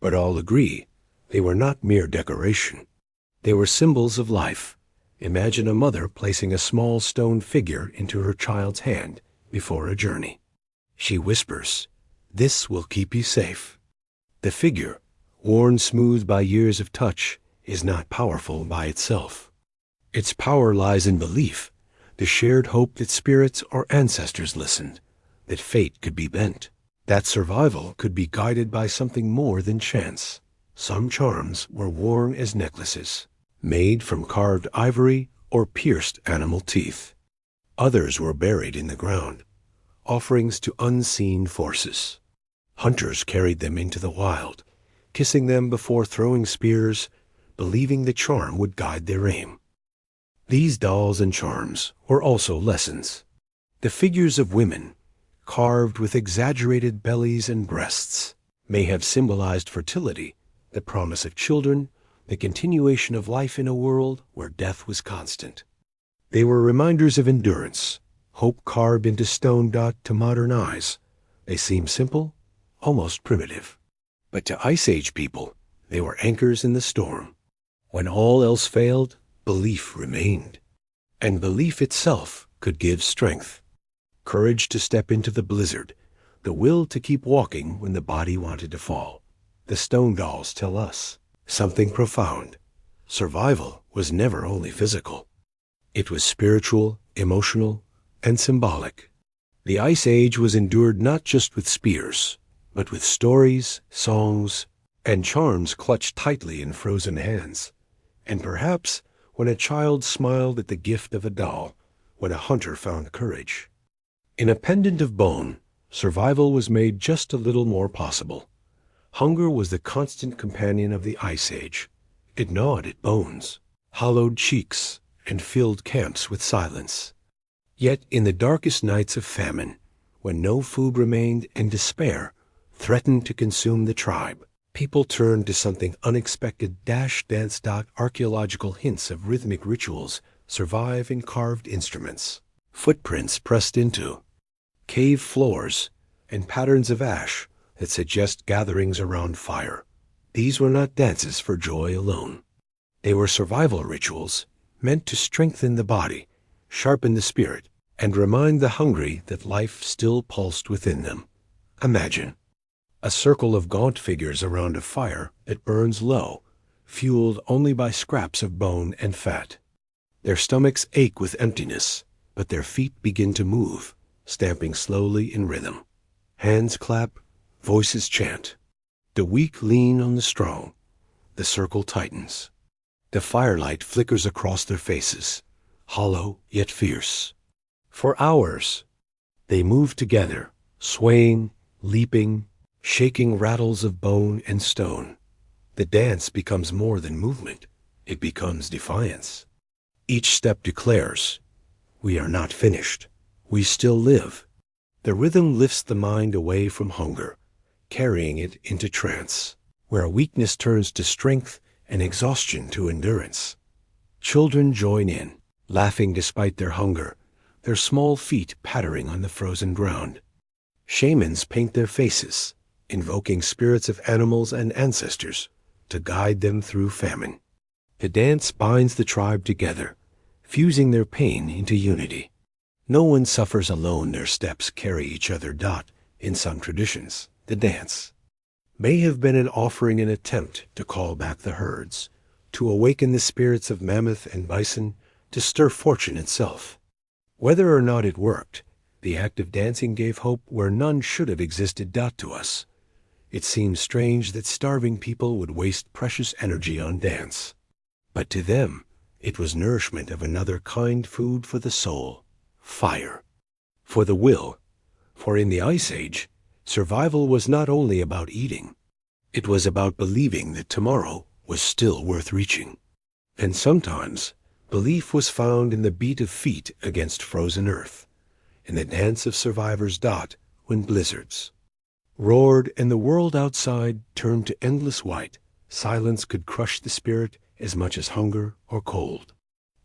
But all agree they were not mere decoration. They were symbols of life. Imagine a mother placing a small stone figure into her child's hand before a journey. She whispers, "This will keep you safe." The figure, worn smooth by years of touch, is not powerful by itself. Its power lies in belief, the shared hope that spirits or ancestors listened, that fate could be bent, that survival could be guided by something more than chance. Some charms were worn as necklaces, made from carved ivory or pierced animal teeth. Others were buried in the ground, offerings to unseen forces. Hunters carried them into the wild, kissing them before throwing spears, believing the charm would guide their aim. These dolls and charms were also lessons. The figures of women, carved with exaggerated bellies and breasts, may have symbolized fertility, the promise of children, the continuation of life in a world where death was constant. They were reminders of endurance, hope carved into stone. To modern eyes, they seem simple, almost primitive. But to Ice Age people, they were anchors in the storm. When all else failed, belief remained. And belief itself could give strength. Courage to step into the blizzard, the will to keep walking when the body wanted to fall. The stone dolls tell us something profound. Survival was never only physical. It was spiritual, emotional, and symbolic. The Ice Age was endured not just with spears, but with stories, songs, and charms clutched tightly in frozen hands. And perhaps when a child smiled at the gift of a doll, when a hunter found courage. In a pendant of bone, survival was made just a little more possible. Hunger was the constant companion of the Ice Age. It gnawed at bones, hollowed cheeks, and filled camps with silence. Yet in the darkest nights of famine, when no food remained and despair threatened to consume the tribe, people turned to something unexpected. Dance. Archaeological hints of rhythmic rituals survive in carved instruments, footprints pressed into cave floors, and patterns of ash that suggest gatherings around fire. These were not dances for joy alone. They were survival rituals meant to strengthen the body, sharpen the spirit, and remind the hungry that life still pulsed within them. Imagine a circle of gaunt figures around a fire that burns low, fueled only by scraps of bone and fat. Their stomachs ache with emptiness, but their feet begin to move, stamping slowly in rhythm. Hands clap, voices chant. The weak lean on the strong. The circle tightens. The firelight flickers across their faces, hollow yet fierce. For hours, they move together, swaying, leaping, shaking rattles of bone and stone. The dance becomes more than movement. It becomes defiance. Each step declares, "We are not finished. We still live." The rhythm lifts the mind away from hunger, carrying it into trance, where weakness turns to strength and exhaustion to endurance. Children join in, laughing despite their hunger, their small feet pattering on the frozen ground. Shamans paint their faces, invoking spirits of animals and ancestors to guide them through famine. The dance binds the tribe together, fusing their pain into unity. No one suffers alone. Their steps carry each other. In some traditions, the dance may have been an offering, an attempt to call back the herds, to awaken the spirits of mammoth and bison, to stir fortune itself. Whether or not it worked, the act of dancing gave hope where none should have existed. To us, it seems strange that starving people would waste precious energy on dance. But to them, it was nourishment of another kind, food for the soul. Fire. For the will. For in the Ice Age, survival was not only about eating. It was about believing that tomorrow was still worth reaching. And sometimes, belief was found in the beat of feet against frozen earth, in the dance of survivors. When blizzards roared and the world outside turned to endless white, silence could crush the spirit as much as hunger or cold.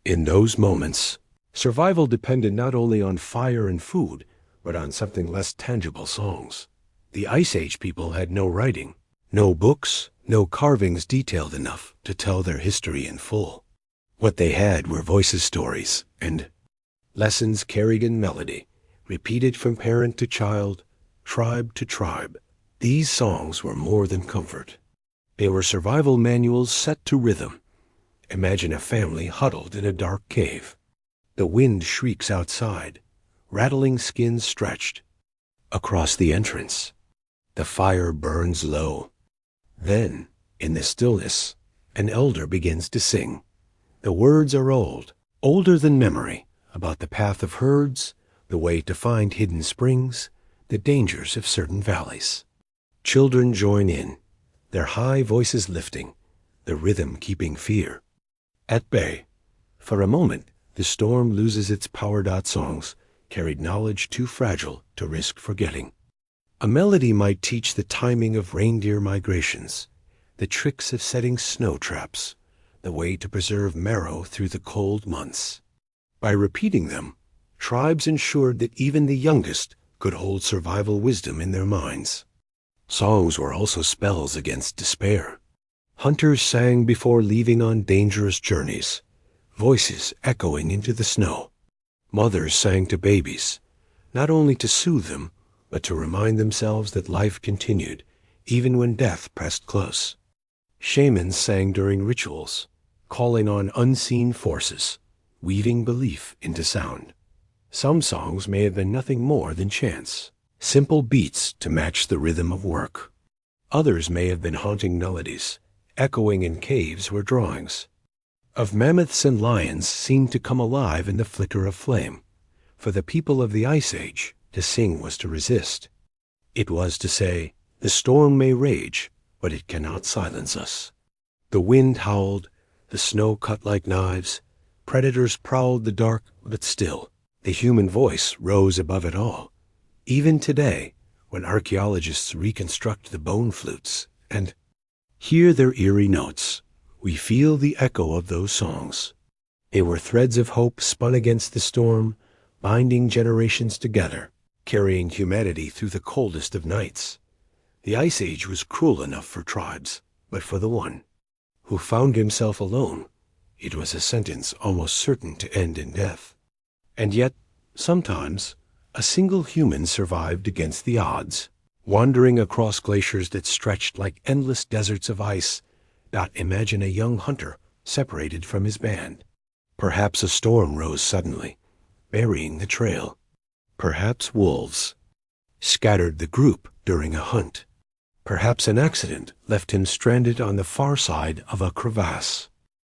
In those moments, survival depended not only on fire and food, but on something less tangible songs. The Ice Age people had no writing, no books, no carvings detailed enough to tell their history in full. What they had were voices, stories, and lessons carried in melody, repeated from parent to child, tribe to tribe. These songs were more than comfort. They were survival manuals set to rhythm. Imagine a family huddled in a dark cave. The wind shrieks outside, rattling skins stretched. Across the entrance, the fire burns low. Then, in the stillness, an elder begins to sing. The words are old, older than memory, about the path of herds, the way to find hidden springs, the dangers of certain valleys. Children join in, their high voices lifting, the rhythm keeping fear at bay. For a moment, the storm loses its power. Songs carried knowledge too fragile to risk forgetting. A melody might teach the timing of reindeer migrations, the tricks of setting snow traps, the way to preserve marrow through the cold months. By repeating them, tribes ensured that even the youngest could hold survival wisdom in their minds. Songs were also spells against despair. Hunters sang before leaving on dangerous journeys, voices echoing into the snow. Mothers sang to babies, not only to soothe them, but to remind themselves that life continued, even when death pressed close. Shamans sang during rituals, calling on unseen forces, weaving belief into sound. Some songs may have been nothing more than chants, simple beats to match the rhythm of work. Others may have been haunting melodies, echoing in caves where drawings of mammoths and lions seemed to come alive in the flicker of flame. For the people of the Ice Age, to sing was to resist. It was to say, the storm may rage, but it cannot silence us. The wind howled, the snow cut like knives, predators prowled the dark, but still, the human voice rose above it all. Even today, when archaeologists reconstruct the bone flutes and hear their eerie notes, we feel the echo of those songs. They were threads of hope spun against the storm, binding generations together, carrying humanity through the coldest of nights. The Ice Age was cruel enough for tribes, but for the one who found himself alone, it was a sentence almost certain to end in death. And yet, sometimes, a single human survived against the odds, wandering across glaciers that stretched like endless deserts of ice. Imagine a young hunter separated from his band. Perhaps a storm rose suddenly, burying the trail. Perhaps wolves scattered the group during a hunt. Perhaps an accident left him stranded on the far side of a crevasse.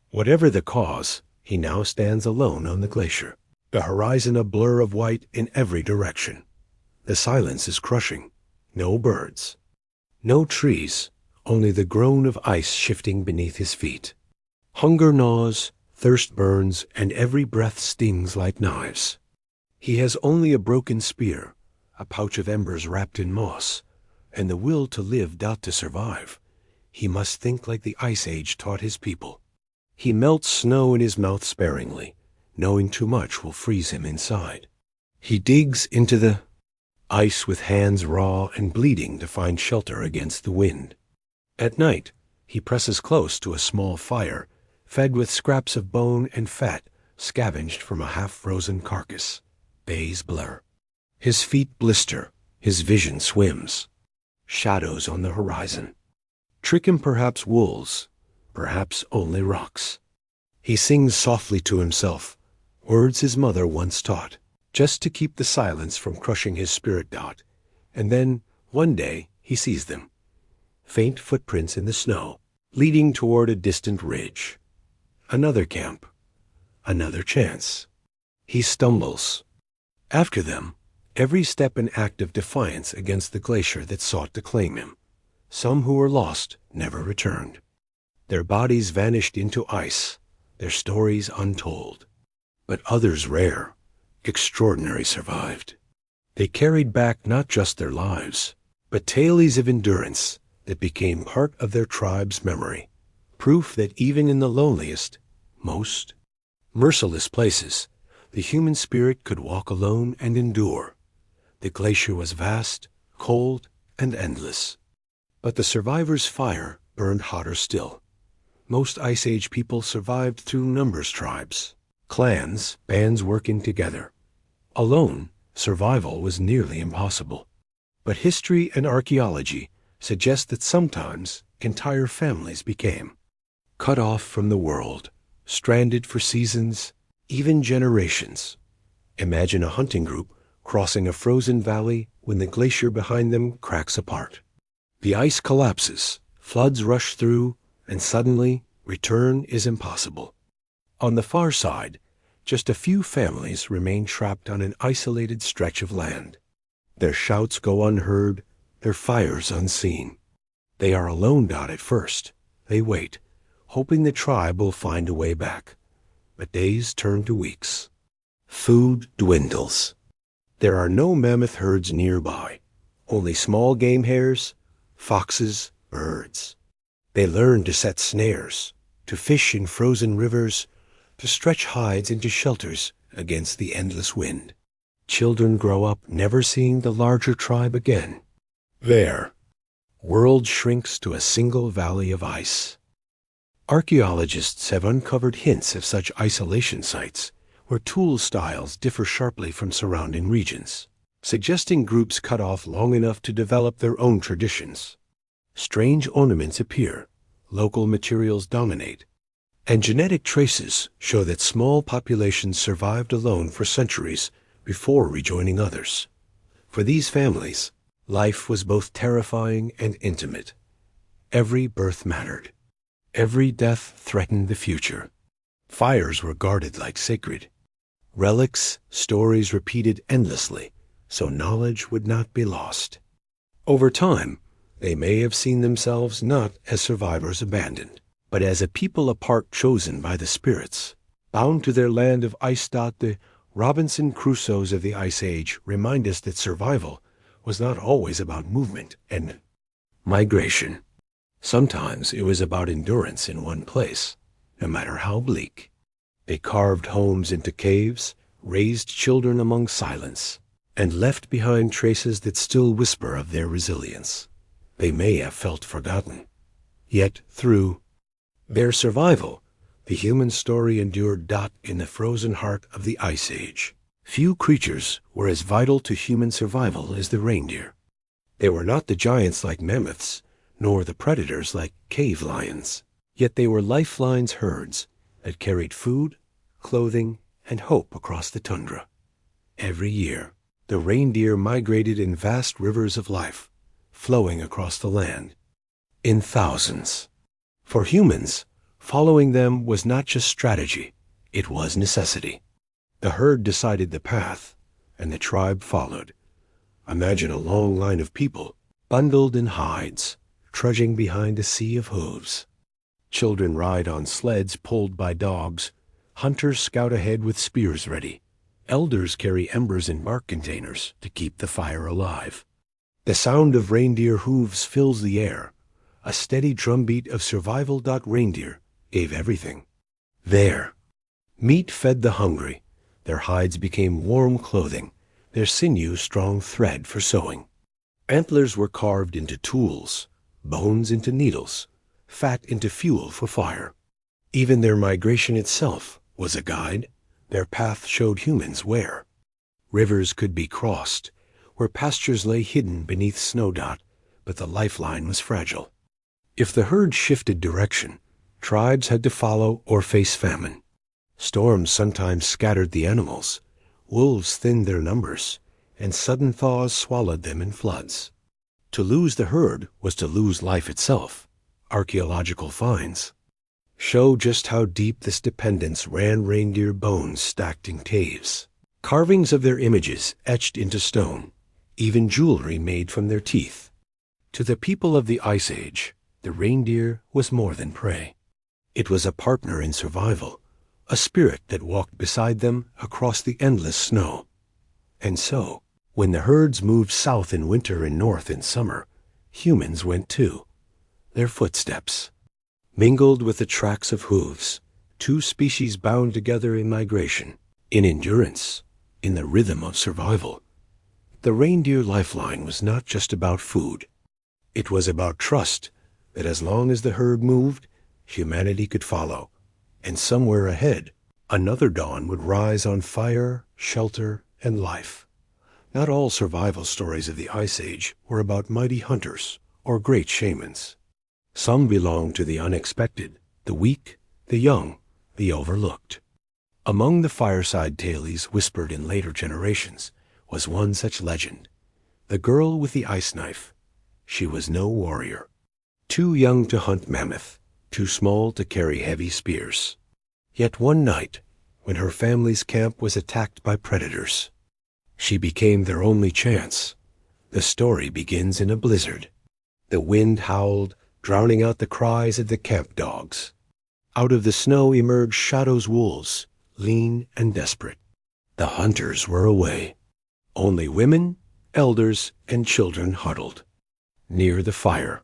Whatever the cause, he now stands alone on the glacier, the horizon a blur of white in every direction. The silence is crushing. No birds, no trees, only the groan of ice shifting beneath his feet. Hunger gnaws, thirst burns, and every breath stings like knives. He has only a broken spear, a pouch of embers wrapped in moss, and the will to live, to survive. He must think like the Ice Age taught his people. He melts snow in his mouth sparingly, knowing too much will freeze him inside. He digs into the ice with hands raw and bleeding to find shelter against the wind. At night, he presses close to a small fire, fed with scraps of bone and fat scavenged from a half-frozen carcass. Days blur. His feet blister, his vision swims. Shadows on the horizon. Trick him perhaps wolves, perhaps only rocks. He sings softly to himself, words his mother once taught, just to keep the silence from crushing his spirit. And then, one day, he sees them. Faint footprints in the snow, leading toward a distant ridge. Another camp. Another chance. He stumbles. After them, every step an act of defiance against the glacier that sought to claim him. Some who were lost never returned. Their bodies vanished into ice, their stories untold. But others rare, extraordinary survived. They carried back not just their lives, but tales of endurance that became part of their tribe's memory, proof that even in the loneliest, most merciless places, the human spirit could walk alone and endure. The glacier was vast, cold, and endless. But the survivors' fire burned hotter still. Most Ice Age people survived through numbers tribes, clans, bands working together. Alone, survival was nearly impossible. But history and archaeology suggest that sometimes entire families became cut off from the world, stranded for seasons, even generations. Imagine a hunting group crossing a frozen valley when the glacier behind them cracks apart. The ice collapses, floods rush through, and suddenly return is impossible. On the far side, just a few families remain trapped on an isolated stretch of land. Their shouts go unheard, their fires unseen. They are alone at first. They wait, hoping the tribe will find a way back. But days turn to weeks. Food dwindles. There are no mammoth herds nearby, only small game hares, foxes, birds. They learn to set snares, to fish in frozen rivers, to stretch hides into shelters against the endless wind. Children grow up never seeing the larger tribe again. There, world shrinks to a single valley of ice. Archaeologists have uncovered hints of such isolation sites where tool styles differ sharply from surrounding regions, suggesting groups cut off long enough to develop their own traditions. Strange ornaments appear, local materials dominate, and genetic traces show that small populations survived alone for centuries before rejoining others. For these families, life was both terrifying and intimate. Every birth mattered. Every death threatened the future. Fires were guarded like sacred. Relics, stories repeated endlessly, so knowledge would not be lost. Over time, they may have seen themselves not as survivors abandoned, but as a people apart chosen by the spirits, bound to their land of ice. The Robinson Crusoes of the Ice Age remind us that survival was not always about movement and migration. Sometimes it was about endurance in one place, no matter how bleak. They carved homes into caves, raised children among silence, and left behind traces that still whisper of their resilience. They may have felt forgotten. Yet through their survival, the human story endured. In the frozen heart of the Ice Age, few creatures were as vital to human survival as the reindeer. They were not the giants like mammoths, nor the predators like cave lions. Yet they were lifelines herds that carried food, clothing, and hope across the tundra. Every year, the reindeer migrated in vast rivers of life, flowing across the land, in thousands. For humans, following them was not just strategy, it was necessity. The herd decided the path, and the tribe followed. Imagine a long line of people, bundled in hides, trudging behind a sea of hooves. Children ride on sleds pulled by dogs. Hunters scout ahead with spears ready. Elders carry embers in bark containers to keep the fire alive. The sound of reindeer hooves fills the air. A steady drumbeat of survival. Reindeer gave everything. There, meat fed the hungry. Their hides became warm clothing, their sinews strong thread for sewing. Antlers were carved into tools, bones into needles, fat into fuel for fire. Even their migration itself was a guide. Their path showed humans where. Rivers could be crossed, where pastures lay hidden beneath snow. But the lifeline was fragile. If the herd shifted direction, tribes had to follow or face famine. Storms sometimes scattered the animals. Wolves thinned their numbers, and sudden thaws swallowed them in floods. To lose the herd was to lose life itself. Archaeological finds show just how deep this dependence ran. Reindeer bones stacked in caves, carvings of their images etched into stone, even jewelry made from their teeth. To the people of the Ice Age, the reindeer was more than prey. It was a partner in survival, a spirit that walked beside them across the endless snow. And so, when the herds moved south in winter and north in summer, humans went too. Their footsteps mingled with the tracks of hooves, two species bound together in migration, in endurance, in the rhythm of survival. The reindeer lifeline was not just about food. It was about trust that as long as the herd moved, humanity could follow. And somewhere ahead, another dawn would rise on fire, shelter, and life. Not all survival stories of the Ice Age were about mighty hunters or great shamans. Some belonged to the unexpected, the weak, the young, the overlooked. Among the fireside tales whispered in later generations was one such legend, the girl with the ice knife. She was no warrior. Too young to hunt mammoth, too small to carry heavy spears. Yet one night, when her family's camp was attacked by predators, she became their only chance. The story begins in a blizzard. The wind howled, drowning out the cries of the camp dogs. Out of the snow emerged Shadow's wolves, lean and desperate. The hunters were away. Only women, elders, and children huddled. Near the fire,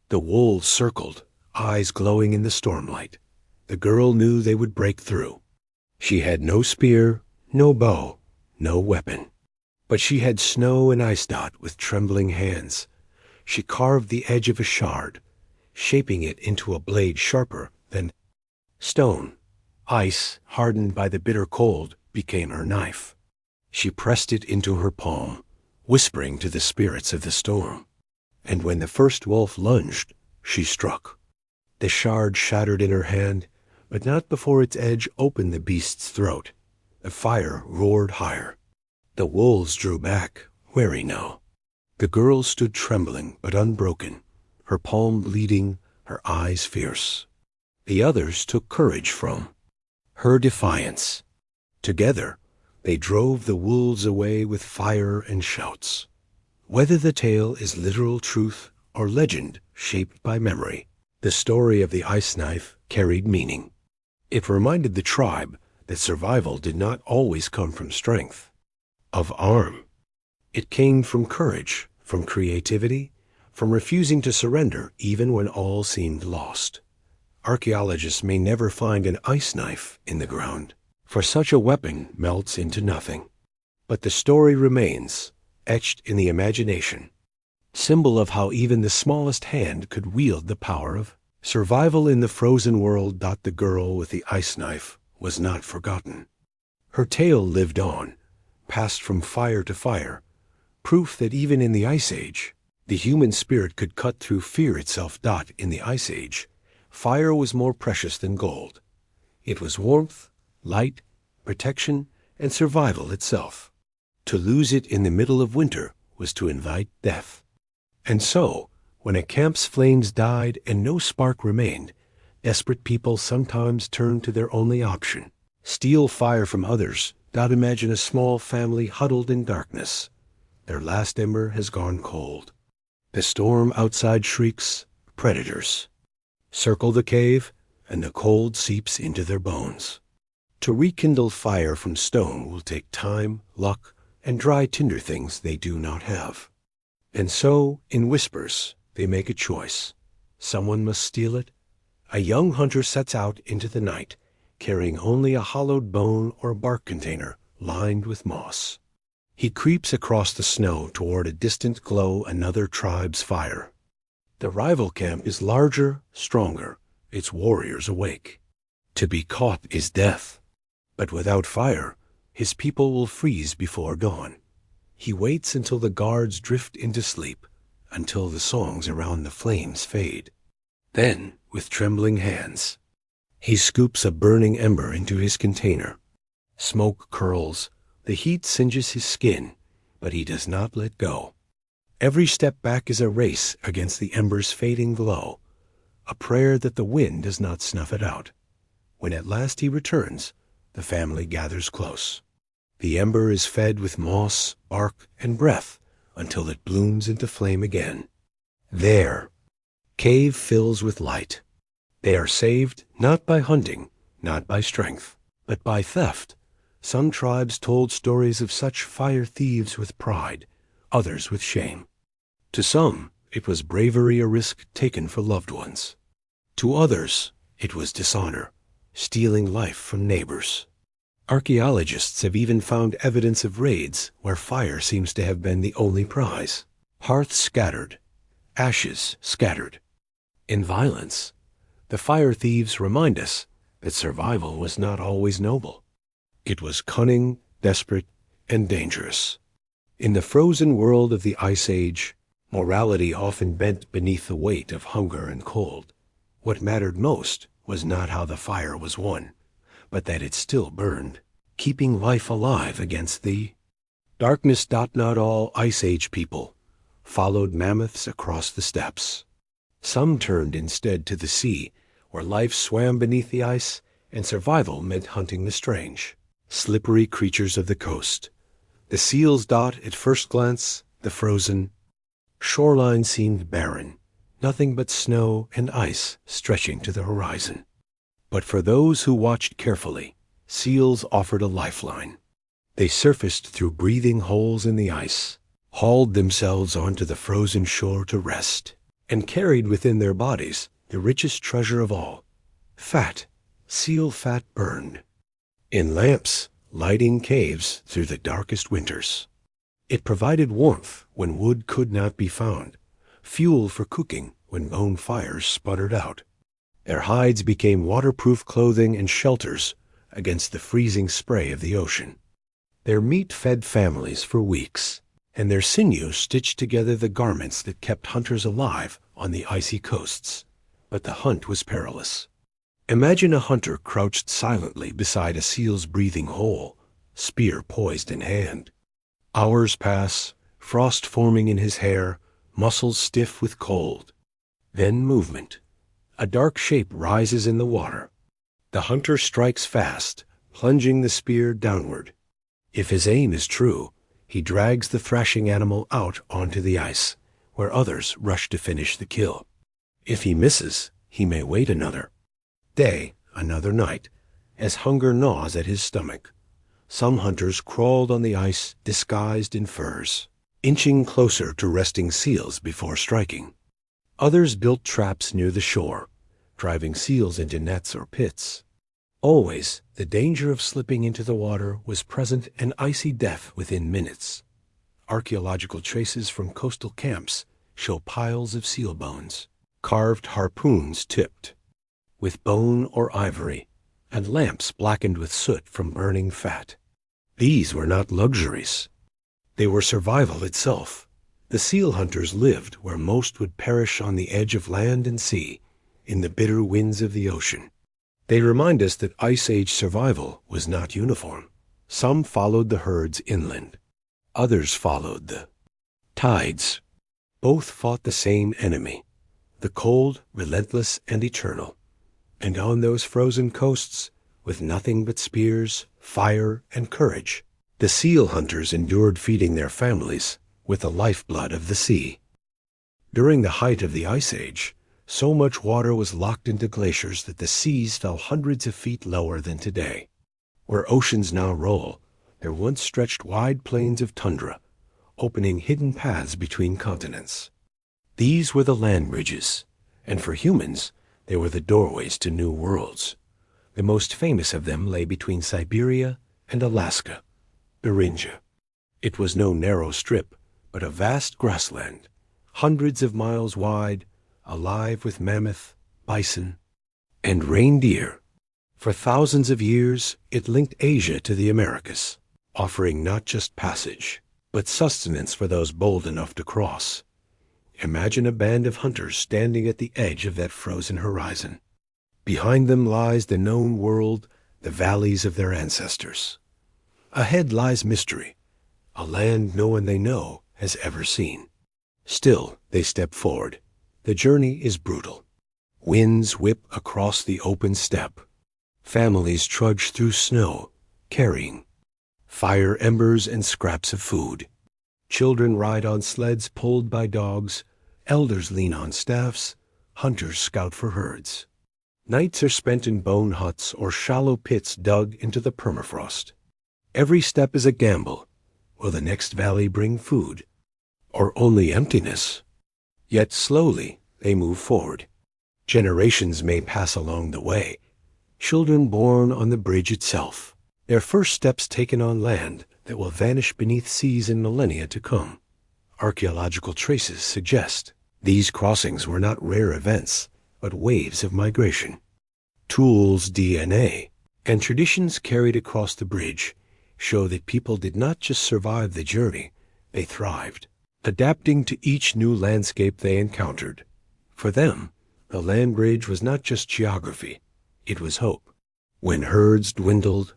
the wolves circled, eyes glowing in the stormlight. The girl knew they would break through. She had no spear, no bow, no weapon. But she had Snow and Ice Dot with trembling hands. She carved the edge of a shard, shaping it into a blade sharper than stone. Ice, hardened by the bitter cold, became her knife. She pressed it into her palm, whispering to the spirits of the storm. And when the first wolf lunged, she struck. The shard shattered in her hand, but not before its edge opened the beast's throat. The fire roared higher. The wolves drew back, wary now. The girl stood trembling but unbroken, her palm bleeding, her eyes fierce. The others took courage from her defiance. Together, they drove the wolves away with fire and shouts. Whether the tale is literal truth or legend shaped by memory, the story of the ice knife carried meaning. It reminded the tribe that survival did not always come from strength of arm. It came from courage, from creativity, from refusing to surrender even when all seemed lost. Archaeologists may never find an ice knife in the ground, for such a weapon melts into nothing. But the story remains, etched in the imagination, symbol of how even the smallest hand could wield the power of survival in the frozen world. The girl with the ice knife was not forgotten. Her tale lived on, passed from fire to fire, proof that even in the Ice Age, the human spirit could cut through fear itself. In the Ice Age, fire was more precious than gold. It was warmth, light, protection, and survival itself. To lose it in the middle of winter was to invite death. And so, when a camp's flames died and no spark remained, desperate people sometimes turned to their only option: steal fire from others. Imagine a small family huddled in darkness. Their last ember has gone cold. The storm outside shrieks, predators circle the cave, and the cold seeps into their bones. To rekindle fire from stone will take time, luck, and dry tinder things they do not have. And so, in whispers, they make a choice. Someone must steal it. A young hunter sets out into the night, carrying only a hollowed bone or bark container lined with moss. He creeps across the snow toward a distant glow, another tribe's fire. The rival camp is larger, stronger, its warriors awake. To be caught is death. But without fire, his people will freeze before dawn. He waits until the guards drift into sleep, until the songs around the flames fade. Then, with trembling hands, he scoops a burning ember into his container. Smoke curls, the heat singes his skin, but he does not let go. Every step back is a race against the ember's fading glow, a prayer that the wind does not snuff it out. When at last he returns, the family gathers close. The ember is fed with moss, bark, and breath until it blooms into flame again. There, cave fills with light. They are saved not by hunting, not by strength, but by theft. Some tribes told stories of such fire thieves with pride, others with shame. To some, it was bravery, a risk taken for loved ones. To others, it was dishonor, stealing life from neighbors. Archaeologists have even found evidence of raids where fire seems to have been the only prize. Hearths scattered, ashes scattered. In violence, the fire thieves remind us that survival was not always noble. It was cunning, desperate, and dangerous. In the frozen world of the Ice Age, morality often bent beneath the weight of hunger and cold. What mattered most was not how the fire was won, but that it still burned, keeping life alive against the darkness. Not all Ice Age people followed mammoths across the steppes. Some turned instead to the sea, where life swam beneath the ice, and survival meant hunting the strange, slippery creatures of the coast. The seals. At first glance, the frozen shoreline seemed barren, nothing but snow and ice stretching to the horizon. But for those who watched carefully, seals offered a lifeline. They surfaced through breathing holes in the ice, hauled themselves onto the frozen shore to rest, and carried within their bodies the richest treasure of all, fat. Seal fat burned in lamps, lighting caves through the darkest winters. It provided warmth when wood could not be found, fuel for cooking when bone fires sputtered out. Their hides became waterproof clothing and shelters against the freezing spray of the ocean. Their meat fed families for weeks, and their sinew stitched together the garments that kept hunters alive on the icy coasts. But the hunt was perilous. Imagine a hunter crouched silently beside a seal's breathing hole, spear poised in hand. Hours pass, frost forming in his hair, muscles stiff with cold. Then movement. A dark shape rises in the water. The hunter strikes fast, plunging the spear downward. If his aim is true, he drags the thrashing animal out onto the ice, where others rush to finish the kill. If he misses, he may wait another day, another night, as hunger gnaws at his stomach. Some hunters crawled on the ice disguised in furs, inching closer to resting seals before striking. Others built traps near the shore, driving seals into nets or pits. Always, the danger of slipping into the water was present, and icy death within minutes. Archaeological traces from coastal camps show piles of seal bones, carved harpoons tipped with bone or ivory, and lamps blackened with soot from burning fat. These were not luxuries. They were survival itself. The seal hunters lived where most would perish on the edge of land and sea, in the bitter winds of the ocean. They remind us that Ice Age survival was not uniform. Some followed the herds inland. Others followed the tides. Both fought the same enemy, the cold, relentless, and eternal. And on those frozen coasts, with nothing but spears, fire, and courage, the seal hunters endured, feeding their families with the lifeblood of the sea. During the height of the Ice Age, so much water was locked into glaciers that the seas fell hundreds of feet lower than today. Where oceans now roll, there once stretched wide plains of tundra, opening hidden paths between continents. These were the land bridges, and for humans, they were the doorways to new worlds. The most famous of them lay between Siberia and Alaska, Beringia. It was no narrow strip, but a vast grassland, hundreds of miles wide, alive with mammoth, bison, and reindeer. For thousands of years, it linked Asia to the Americas, offering not just passage, but sustenance for those bold enough to cross. Imagine a band of hunters standing at the edge of that frozen horizon. Behind them lies the known world, the valleys of their ancestors. Ahead lies mystery, a land no one they know has ever seen. Still, they step forward. The journey is brutal. Winds whip across the open steppe. Families trudge through snow, carrying fire embers and scraps of food. Children ride on sleds pulled by dogs. Elders lean on staffs. Hunters scout for herds. Nights are spent in bone huts or shallow pits dug into the permafrost. Every step is a gamble. Will the next valley bring food, or only emptiness? Yet slowly they move forward. Generations may pass along the way. Children born on the bridge itself. Their first steps taken on land that will vanish beneath seas in millennia to come. Archaeological traces suggest these crossings were not rare events, but waves of migration. Tools, DNA, and traditions carried across the bridge show that people did not just survive the journey, they thrived, adapting to each new landscape they encountered. For them, the land bridge was not just geography, it was hope. When herds dwindled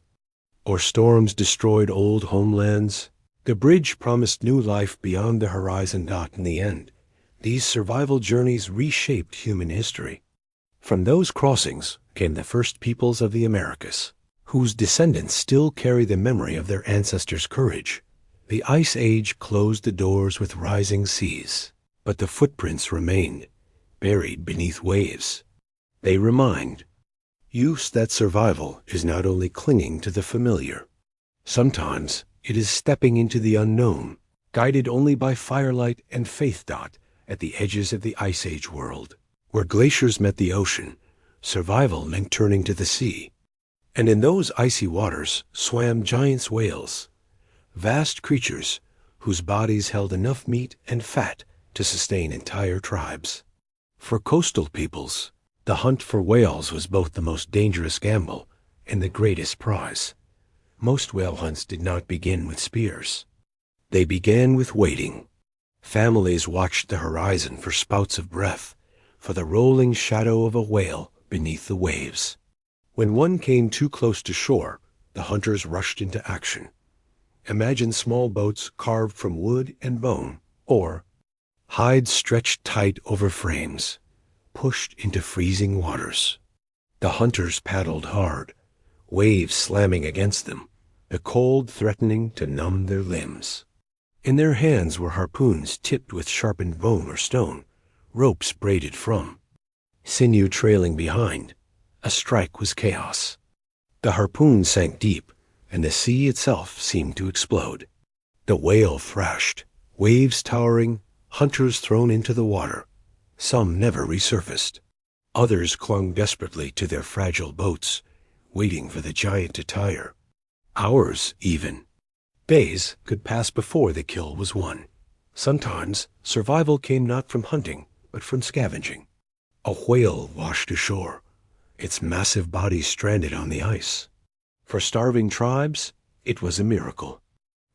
or storms destroyed old homelands, the bridge promised new life beyond the horizon. In the end, these survival journeys reshaped human history. From those crossings came the first peoples of the Americas, whose descendants still carry the memory of their ancestors' courage. The Ice Age closed the doors with rising seas, but the footprints remained, buried beneath waves. They remind us that survival is not only clinging to the familiar. Sometimes it is stepping into the unknown, guided only by firelight and faith. At the edges of the Ice Age world, where glaciers met the ocean, survival meant turning to the sea. And in those icy waters swam giant whales, vast creatures whose bodies held enough meat and fat to sustain entire tribes. For coastal peoples, the hunt for whales was both the most dangerous gamble and the greatest prize. Most whale hunts did not begin with spears. They began with waiting. Families watched the horizon for spouts of breath, for the rolling shadow of a whale beneath the waves. When one came too close to shore, the hunters rushed into action. Imagine small boats carved from wood and bone, or hides stretched tight over frames, pushed into freezing waters. The hunters paddled hard, waves slamming against them, the cold threatening to numb their limbs. In their hands were harpoons tipped with sharpened bone or stone, ropes braided from, sinew trailing behind. A strike was chaos. The harpoon sank deep, and the sea itself seemed to explode. The whale thrashed, waves towering, hunters thrown into the water. Some never resurfaced. Others clung desperately to their fragile boats, waiting for the giant to tire. Hours, even. Days could pass before the kill was won. Sometimes survival came not from hunting, but from scavenging. A whale washed ashore, its massive body stranded on the ice. For starving tribes, it was a miracle.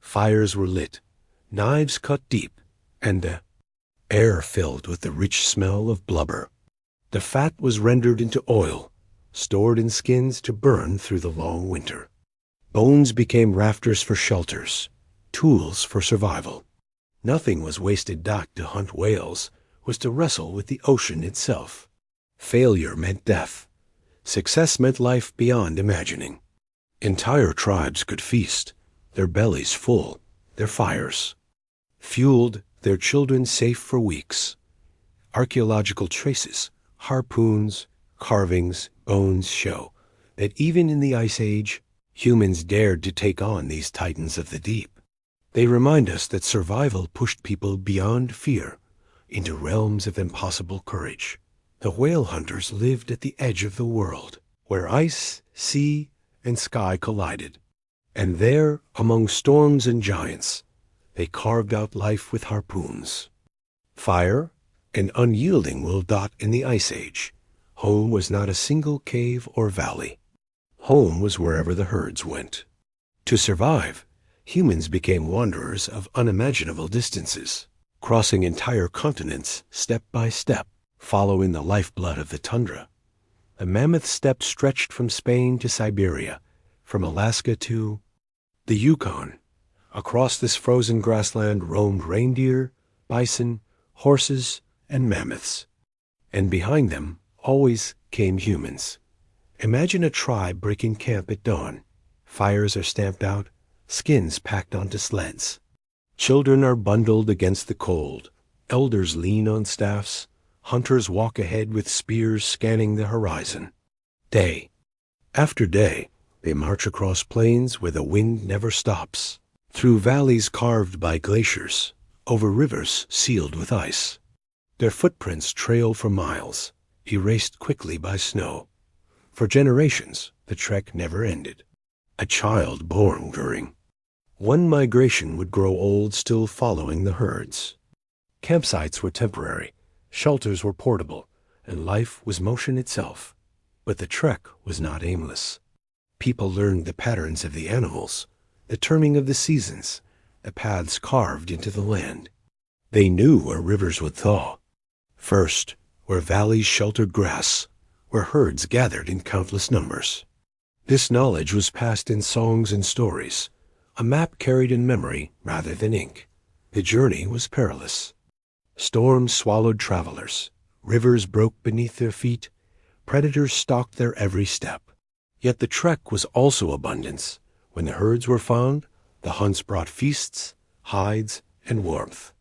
Fires were lit, knives cut deep, and the air filled with the rich smell of blubber. The fat was rendered into oil, stored in skins to burn through the long winter. Bones became rafters for shelters, tools for survival. Nothing was wasted. To hunt whales was to wrestle with the ocean itself. Failure meant death. Success meant life beyond imagining. Entire tribes could feast, their bellies full, their fires fueled, their children safe for weeks. Archaeological traces, harpoons, carvings, bones show that even in the Ice Age, humans dared to take on these titans of the deep. They remind us that survival pushed people beyond fear into realms of impossible courage. The whale hunters lived at the edge of the world, where ice, sea, and sky collided. And there, among storms and giants, they carved out life with harpoons. Fire and unyielding will. In the Ice Age, home was not a single cave or valley. Home was wherever the herds went. To survive, humans became wanderers of unimaginable distances, crossing entire continents step by step, following the lifeblood of the tundra. The mammoth steppe stretched from Spain to Siberia, from Alaska to the Yukon. Across this frozen grassland roamed reindeer, bison, horses, and mammoths. And behind them always came humans. Imagine a tribe breaking camp at dawn. Fires are stamped out, skins packed onto sleds. Children are bundled against the cold. Elders lean on staffs. Hunters walk ahead with spears scanning the horizon. Day after day, they march across plains where the wind never stops, through valleys carved by glaciers, over rivers sealed with ice. Their footprints trail for miles, erased quickly by snow. For generations, the trek never ended. a child born during. One migration would grow old still following the herds. Campsites were temporary, shelters were portable, and life was motion itself. But the trek was not aimless. People learned the patterns of the animals, the turning of the seasons, the paths carved into the land. They knew where rivers would thaw. First, where valleys sheltered grass, where herds gathered in countless numbers. This knowledge was passed in songs and stories, a map carried in memory rather than ink. The journey was perilous. Storms swallowed travelers, rivers broke beneath their feet, predators stalked their every step. Yet the trek was also abundance. When the herds were found, the hunts brought feasts, hides, and warmth.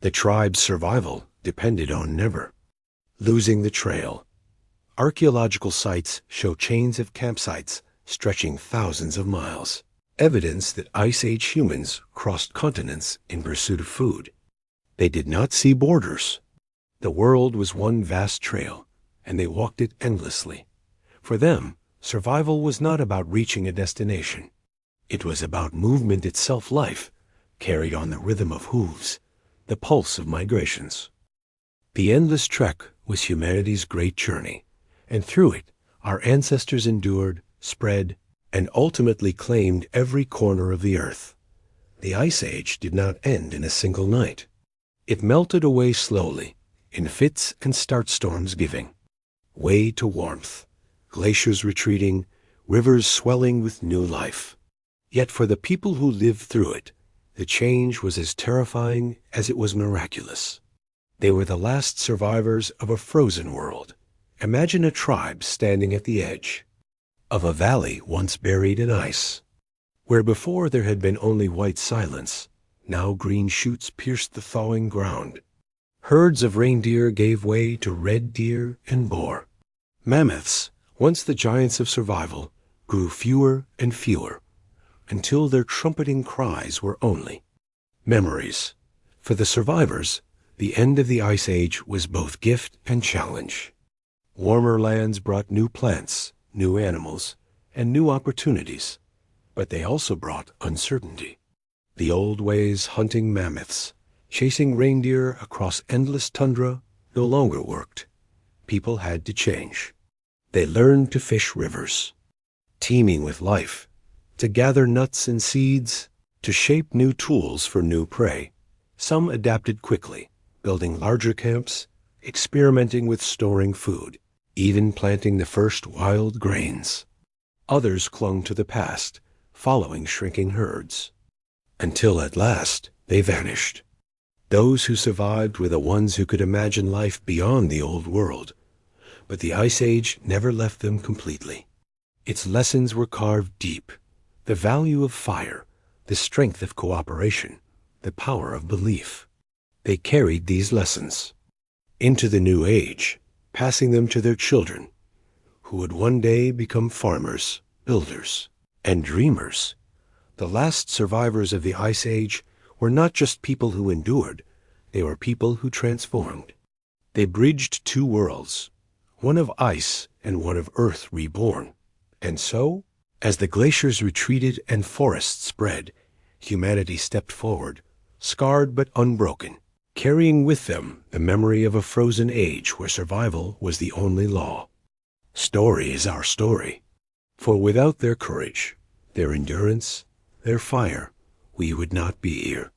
The tribe's survival depended on never losing the trail. Archaeological sites show chains of campsites stretching thousands of miles, evidence that Ice Age humans crossed continents in pursuit of food. They did not see borders. The world was one vast trail, and they walked it endlessly. For them, survival was not about reaching a destination. It was about movement itself, life, carried on the rhythm of hooves, the pulse of migrations. The endless trek was humanity's great journey, and through it, our ancestors endured, spread, and ultimately claimed every corner of the earth. The Ice Age did not end in a single night. It melted away slowly, in fits and start storms giving way to warmth, glaciers retreating, rivers swelling with new life. Yet for the people who lived through it, the change was as terrifying as it was miraculous. They were the last survivors of a frozen world. Imagine a tribe standing at the edge of a valley once buried in ice, where before there had been only white silence, now green shoots pierced the thawing ground. Herds of reindeer gave way to red deer and boar. Mammoths, once the giants of survival, grew fewer and fewer, until their trumpeting cries were only memories. For the survivors, the end of the Ice Age was both gift and challenge. Warmer lands brought new plants, new animals, and new opportunities, but they also brought uncertainty. The old ways hunting mammoths, chasing reindeer across endless tundra, no longer worked. People had to change. They learned to fish rivers, teeming with life, to gather nuts and seeds, to shape new tools for new prey. Some adapted quickly, building larger camps, experimenting with storing food, even planting the first wild grains. Others clung to the past, following shrinking herds, until at last they vanished. Those who survived were the ones who could imagine life beyond the old world, but the Ice Age never left them completely. Its lessons were carved deep: the value of fire, the strength of cooperation, the power of belief. They carried these lessons into the new age, passing them to their children, who would one day become farmers, builders, and dreamers. The last survivors of the Ice Age were not just people who endured, they were people who transformed. They bridged two worlds, one of ice and one of earth reborn. And so, as the glaciers retreated and forests spread, humanity stepped forward, scarred but unbroken, carrying with them the memory of a frozen age where survival was the only law. Story is our story, for without their courage, their endurance, their fire, we would not be here.